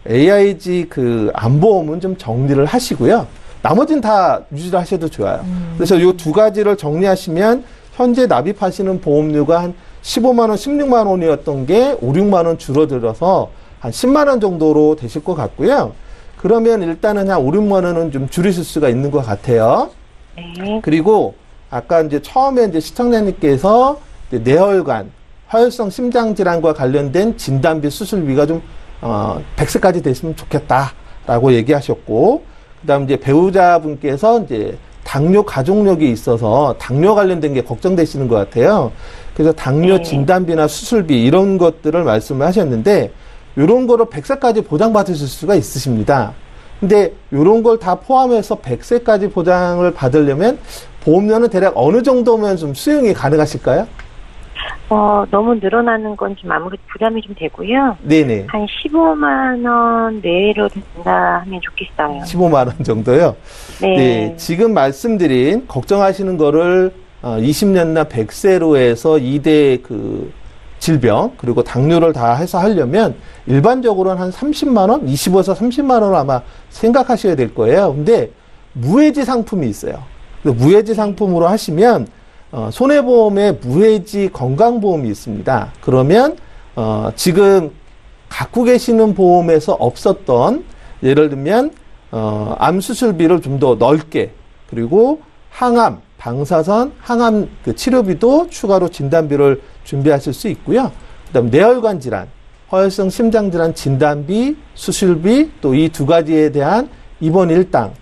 AIG 그 암보험은 좀 정리를 하시고요. 나머지는 다 유지를 하셔도 좋아요. 그래서 요 두 가지를 정리하시면 현재 납입하시는 보험료가 한 15만 원, 16만 원이었던 게 5, 6만 원 줄어들어서 한 10만 원 정도로 되실 것 같고요. 그러면 일단은 한 5, 6만 원은 좀 줄이실 수가 있는 것 같아요. 네. 그리고 아까 이제 처음에 이제 시청자님께서 이제 뇌혈관, 화혈성 심장질환과 관련된 진단비, 수술비가 좀 100세까지 됐으면 좋겠다라고 얘기하셨고, 그다음 이제 배우자분께서 이제 당뇨 가족력이 있어서 당뇨 관련된 게 걱정되시는 것 같아요. 그래서 당뇨 진단비나 수술비 이런 것들을 말씀을 하셨는데 이런 거를 100세까지 보장받으실 수가 있으십니다. 근데 이런 걸 다 포함해서 100세까지 보장을 받으려면 보험료는 대략 어느 정도면 좀 수용이 가능하실까요? 너무 늘어나는 건 좀 아무래도 부담이 좀 되고요. 네네. 한 15만 원 내로 된다 하면 좋겠어요. 15만 원 정도요? 네. 네. 지금 말씀드린 걱정하시는 거를 20년 나 100세로 해서 2대 그 질병 그리고 당뇨를 다 해서 하려면 일반적으로는 한 30만 원, 25에서 30만 원을 아마 생각하셔야 될 거예요. 근데 무해지 상품이 있어요. 무해지 상품으로 하시면 손해보험에 무해지 건강보험이 있습니다. 그러면 지금 갖고 계시는 보험에서 없었던 예를 들면 암 수술비를 좀 더 넓게 그리고 항암, 방사선, 항암 그 치료비도 추가로 진단비를 준비하실 수 있고요. 그다음 뇌혈관 질환, 화혈성 심장질환 진단비, 수술비 또 이 두 가지에 대한 입원 일당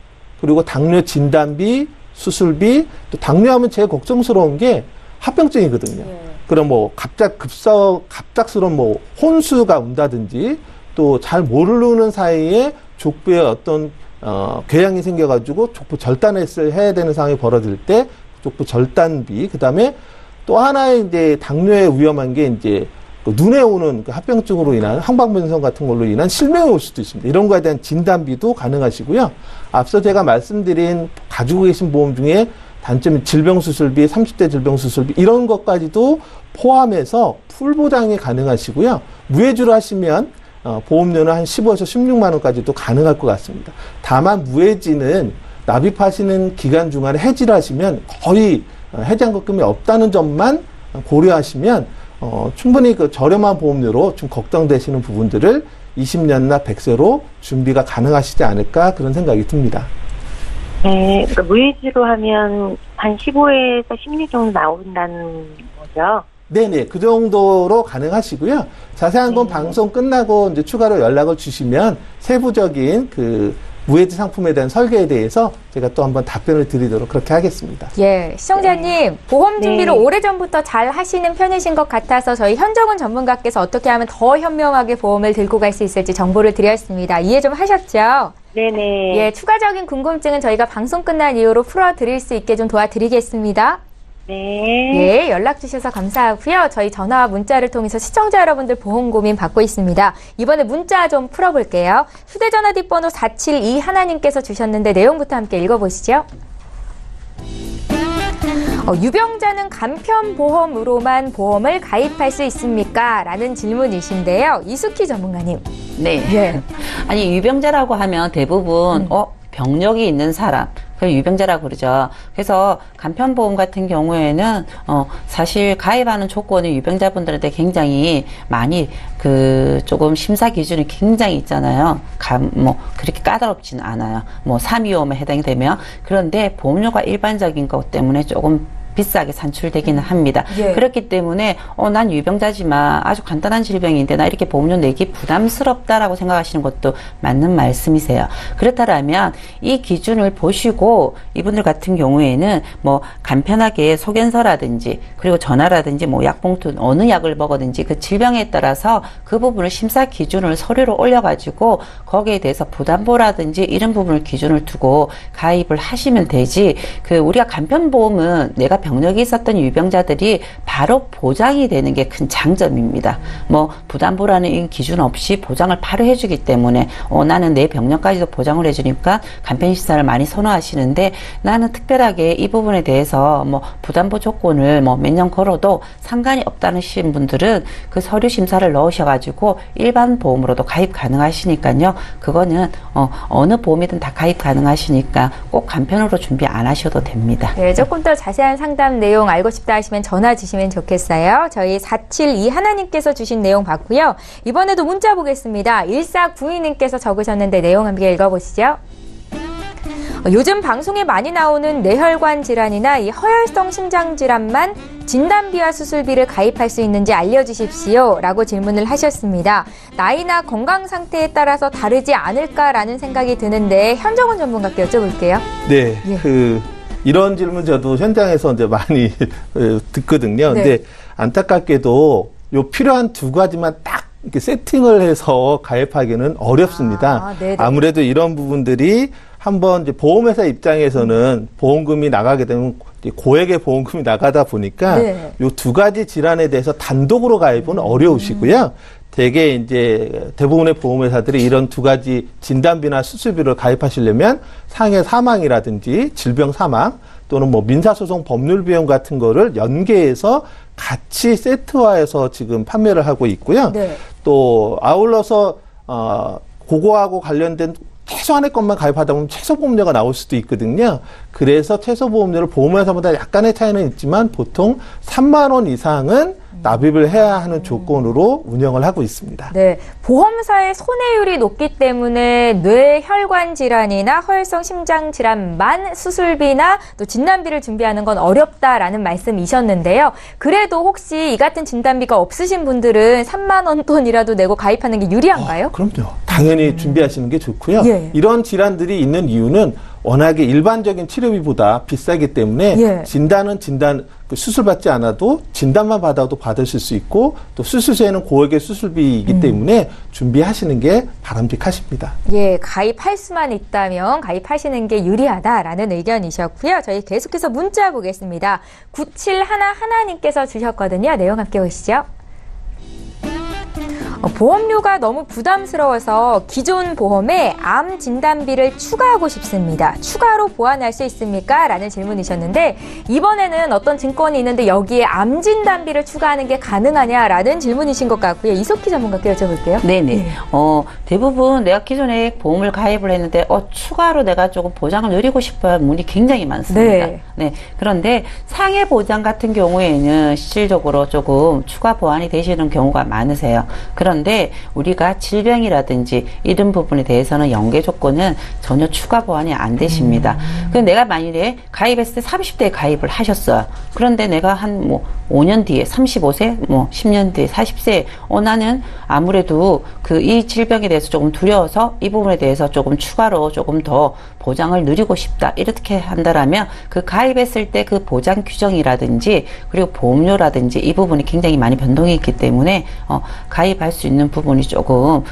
그리고 당뇨 진단비, 수술비 또 당뇨하면 제일 걱정스러운 게 합병증이거든요. 그럼 뭐 갑작스러운 뭐 혼수가 온다든지 또 잘 모르는 사이에 족부에 어떤 궤양이 생겨가지고 족부 절단을 해야 되는 상황이 벌어질 때 족부 절단비 그다음에 또 하나의 이제 당뇨에 위험한 게 이제 그 눈에 오는 그 합병증으로 인한 항방변성 같은 걸로 인한 실명이 올 수도 있습니다. 이런 거에 대한 진단비도 가능하시고요. 앞서 제가 말씀드린 가지고 계신 보험 중에 단점이 질병수술비, 30대 질병수술비 이런 것까지도 포함해서 풀보장이 가능하시고요. 무해지로 하시면 보험료는 한 15에서 16만 원까지도 가능할 것 같습니다. 다만 무해지는 납입하시는 기간 중간에 해지를 하시면 거의 해지한급금이 없다는 점만 고려하시면 충분히 그 저렴한 보험료로 좀 걱정되시는 부분들을 20년나 100세로 준비가 가능하시지 않을까 그런 생각이 듭니다. 네, 그러니까 무해지로 하면 한 15에서 16 정도 나온다는 거죠? 네네, 그 정도로 가능하시고요. 자세한 건 방송 끝나고 이제 추가로 연락을 주시면 세부적인 그 무해지 상품에 대한 설계에 대해서 제가 또 한번 답변을 드리도록 그렇게 하겠습니다. 예, 시청자님 보험 준비를 네. 오래전부터 잘 하시는 편이신 것 같아서 저희 현정훈 전문가께서 어떻게 하면 더 현명하게 보험을 들고 갈 수 있을지 정보를 드렸습니다. 이해 좀 하셨죠? 네네. 예, 추가적인 궁금증은 저희가 방송 끝난 이후로 풀어드릴 수 있게 좀 도와드리겠습니다. 네. 예, 연락 주셔서 감사하고요. 저희 전화와 문자를 통해서 시청자 여러분들 보험 고민 받고 있습니다. 이번에 문자 좀 풀어볼게요. 휴대전화 뒷번호 472 하나님께서 주셨는데 내용부터 함께 읽어보시죠. 유병자는 간편보험으로만 보험을 가입할 수 있습니까? 라는 질문이신데요. 이숙희 전문가님. 네. 예. 아니, 유병자라고 하면 대부분, 병력이 있는 사람, 그 유병자라고 그러죠. 그래서 간편보험 같은 경우에는 사실 가입하는 조건이 유병자분들한테 굉장히 많이 조금 심사 기준이 굉장히 있잖아요. 그렇게 까다롭지는 않아요. 325만 해당이 되면. 그런데 보험료가 일반적인 것 때문에 조금 비싸게 산출되기는 합니다. 예. 그렇기 때문에 난 유병자지만 아주 간단한 질병인데 나 이렇게 보험료 내기 부담스럽다라고 생각하시는 것도 맞는 말씀이세요. 그렇다면 이 기준을 보시고 이분들 같은 경우에는 간편하게 소견서라든지 그리고 전화라든지 약봉투 어느 약을 먹었는지 그 질병에 따라서 그 부분을 심사 기준을 서류로 올려가지고 거기에 대해서 부담보라든지 이런 부분을 기준을 두고 가입을 하시면 되지. 우리가 간편보험은 내가 병력이 있었던 유병자들이 바로 보장이 되는 게 큰 장점입니다. 부담보라는 이 기준 없이 보장을 바로 해주기 때문에 나는 내 병력까지도 보장을 해주니까 간편시설을 많이 선호하시는데 나는 특별하게 이 부분에 대해서 부담보 조건을 몇 년 걸어도 상관이 없다는 분들은 그 서류 심사를 넣으셔가지고 일반 보험으로도 가입 가능하시니까요. 그거는 어느 보험이든 다 가입 가능하시니까 꼭 간편으로 준비 안 하셔도 됩니다. 네, 조금 더 자세한 상담 내용 알고 싶다 하시면 전화 주시면 좋겠어요. 저희 472 하나님께서 주신 내용 봤고요. 이번에도 문자 보겠습니다. 1492님께서 적으셨는데 내용 함께 읽어보시죠. 요즘 방송에 많이 나오는 뇌혈관 질환이나 이 허혈성 심장 질환만 진단비와 수술비를 가입할 수 있는지 알려주십시오 라고 질문을 하셨습니다. 나이나 건강 상태에 따라서 다르지 않을까라는 생각이 드는데 현정원 전문가께 여쭤볼게요. 네, 예. 이런 질문 저도 현장에서 이제 많이 듣거든요. 네. 근데 안타깝게도 요 필요한 두 가지만 딱 이렇게 세팅을 해서 가입하기는 어렵습니다. 아무래도 이런 부분들이 한번 이제 보험회사 입장에서는 보험금이 나가게 되면 고액의 보험금이 나가다 보니까 요 두 가지 질환에 대해서 단독으로 가입은 어려우시고요. 대개 이제 대부분의 보험회사들이 이런 두 가지 진단비나 수술비를 가입하시려면 상해 사망이라든지 질병 사망 또는 민사소송 법률 비용 같은 거를 연계해서 같이 세트화해서 지금 판매를 하고 있고요. 네. 또 아울러서 그거하고 관련된 최소한의 것만 가입하다 보면 최소보험료가 나올 수도 있거든요. 그래서 최소보험료를 보험회사마다 약간의 차이는 있지만 보통 3만 원 이상은 납입을 해야 하는 조건으로 운영을 하고 있습니다. 네, 보험사의 손해율이 높기 때문에 뇌혈관 질환이나 허혈성 심장 질환만 수술비나 또 진단비를 준비하는 건 어렵다라는 말씀이셨는데요. 그래도 혹시 이 같은 진단비가 없으신 분들은 3만 원 돈이라도 내고 가입하는 게 유리한가요? 그럼요. 당연히 준비하시는 게 좋고요. 예. 이런 질환들이 있는 이유는 워낙에 일반적인 치료비보다 비싸기 때문에 예. 진단은 수술 받지 않아도 진단만 받아도 받으실 수 있고 또 수술시에는 고액의 수술비이기 때문에 준비하시는 게 바람직하십니다. 예, 가입할 수만 있다면 가입하시는 게 유리하다라는 의견이셨고요. 저희 계속해서 문자 보겠습니다. 9711님께서 주셨거든요. 내용 함께 보시죠. 보험료가 너무 부담스러워서 기존 보험에 암 진단비를 추가하고 싶습니다. 추가로 보완할 수 있습니까? 라는 질문이셨는데 이번에는 어떤 증권이 있는데 여기에 암 진단비를 추가하는 게 가능하냐라는 질문이신 것 같고요. 이석희 전문가께 여쭤볼게요. 네네. 네. 대부분 내가 기존에 보험을 가입을 했는데 추가로 내가 조금 보장을 누리고 싶어야 문의 굉장히 많습니다. 네. 그런데 상해 보장 같은 경우에는 실질적으로 조금 추가 보완이 되시는 경우가 많으세요. 그런데 우리가 질병이라든지 이런 부분에 대해서는 연계 조건은 전혀 추가 보완이 안 되십니다. 그런데 내가 만일에 가입했을 때 30대에 가입을 하셨어요. 그런데 내가 한 5년 뒤에 35세, 10년 뒤에 40세 나는 아무래도 이 질병에 대해서 조금 두려워서 이 부분에 대해서 조금 추가로 조금 더 보장을 누리고 싶다. 이렇게 한다라면 그 가입했을 때 그 보장 규정이라든지 그리고 보험료라든지 이 부분이 굉장히 많이 변동이 있기 때문에 가입할 수 있는 부분이 조금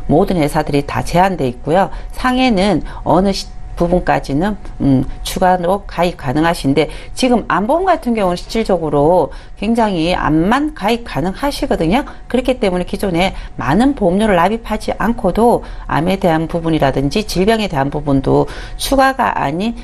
모든 회사들이 다 제한돼 있고요. 상해는 어느 부분까지는 추가로 가입 가능하신데 지금 암보험 같은 경우는 실질적으로 굉장히 암만 가입 가능하시거든요. 그렇기 때문에 기존에 많은 보험료를 납입하지 않고도 암에 대한 부분이라든지 질병에 대한 부분도 추가가 아닌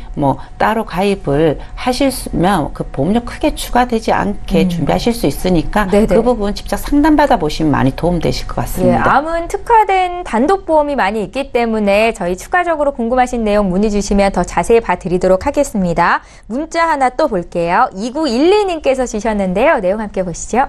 따로 가입을 하시면 그 보험료 크게 추가되지 않게 준비하실 수 있으니까 네네. 그 부분 직접 상담받아 보시면 많이 도움되실 것 같습니다. 예, 암은 특화된 단독보험이 많이 있기 때문에 저희 추가적으로 궁금하신 내용 문의 주시면 더 자세히 봐드리도록 하겠습니다. 문자 하나 또 볼게요. 2912님께서 주셨는데요. 내용 함께 보시죠.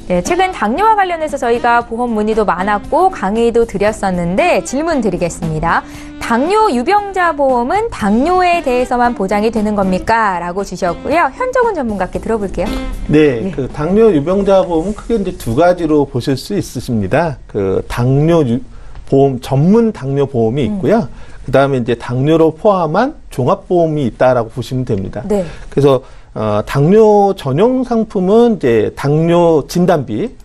네, 최근 당뇨와 관련해서 저희가 보험 문의도 많았고 강의도 드렸었는데 질문 드리겠습니다. 당뇨 유병자 보험은 당뇨에 대해서만 보장이 되는 겁니까? 라고 주셨고요. 현정훈 전문가께 들어볼게요. 네, 예. 그 당뇨 유병자 보험은 크게 이제 두 가지로 보실 수 있으십니다. 그 보험 전문 당뇨 보험이 있고요. 그다음에 이제 당뇨로 포함한 종합 보험이 있다라고 보시면 됩니다. 네. 그래서 당뇨 전용 상품은 이제 당뇨 진단비,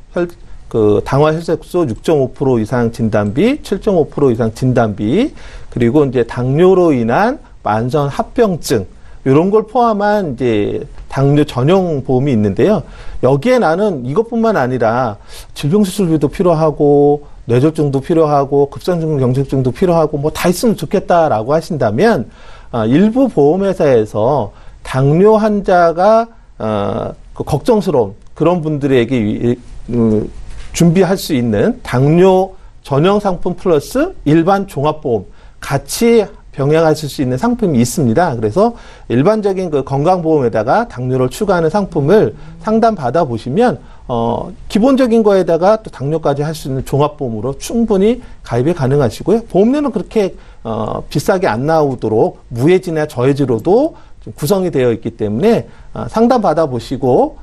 당화 혈색소 6.5% 이상 진단비, 7.5% 이상 진단비, 그리고 이제 당뇨로 인한 만성 합병증 이런 걸 포함한 이제 당뇨 전용 보험이 있는데요. 여기에 나는 이것뿐만 아니라 질병 수술비도 필요하고 뇌졸중도 필요하고 급성증 경색증도 필요하고 뭐 다 있으면 좋겠다라고 하신다면 일부 보험회사에서 당뇨 환자가 걱정스러운 그런 분들에게 준비할 수 있는 당뇨 전용 상품 플러스 일반 종합보험 같이 병행하실 수 있는 상품이 있습니다. 그래서 일반적인 그 건강보험에다가 당뇨를 추가하는 상품을 상담 받아보시면 기본적인 거에다가 또 당뇨까지 할 수 있는 종합보험으로 충분히 가입이 가능하시고요. 보험료는 그렇게 비싸게 안 나오도록 무해지나 저해지로도 구성이 되어 있기 때문에 상담 받아보시고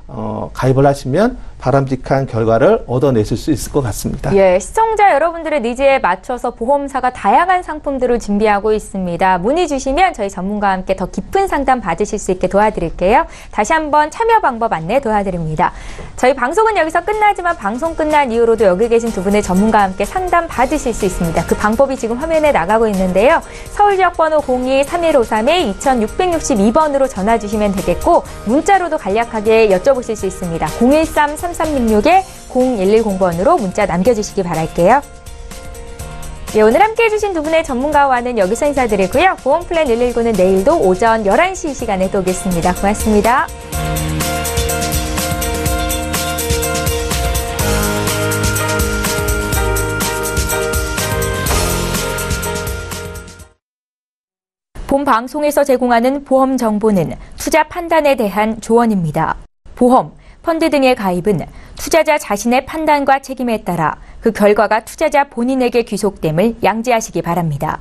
가입을 하시면 바람직한 결과를 얻어내실 수 있을 것 같습니다. 예, 시청자 여러분들의 니즈에 맞춰서 보험사가 다양한 상품들을 준비하고 있습니다. 문의 주시면 저희 전문가와 함께 더 깊은 상담 받으실 수 있게 도와드릴게요. 다시 한번 참여 방법 안내 도와드립니다. 저희 방송은 여기서 끝나지만 방송 끝난 이후로도 여기 계신 두 분의 전문가와 함께 상담 받으실 수 있습니다. 그 방법이 지금 화면에 나가고 있는데요. 서울 지역번호 02-3153-2662번으로 전화 주시면 되겠고 문자로도 간략하게 여쭤보실 수 있습니다. 013-3366-0110번으로 문자 남겨주시기 바랄게요. 예, 오늘 함께해 주신 두 분의 전문가와는 여기서 인사드리고요. 보험플랜 119는 내일도 오전 11시 이 시간에 또 오겠습니다. 고맙습니다. 본 방송에서 제공하는 보험 정보는 투자 판단에 대한 조언입니다. 보험, 펀드 등의 가입은 투자자 자신의 판단과 책임에 따라 그 결과가 투자자 본인에게 귀속됨을 양지하시기 바랍니다.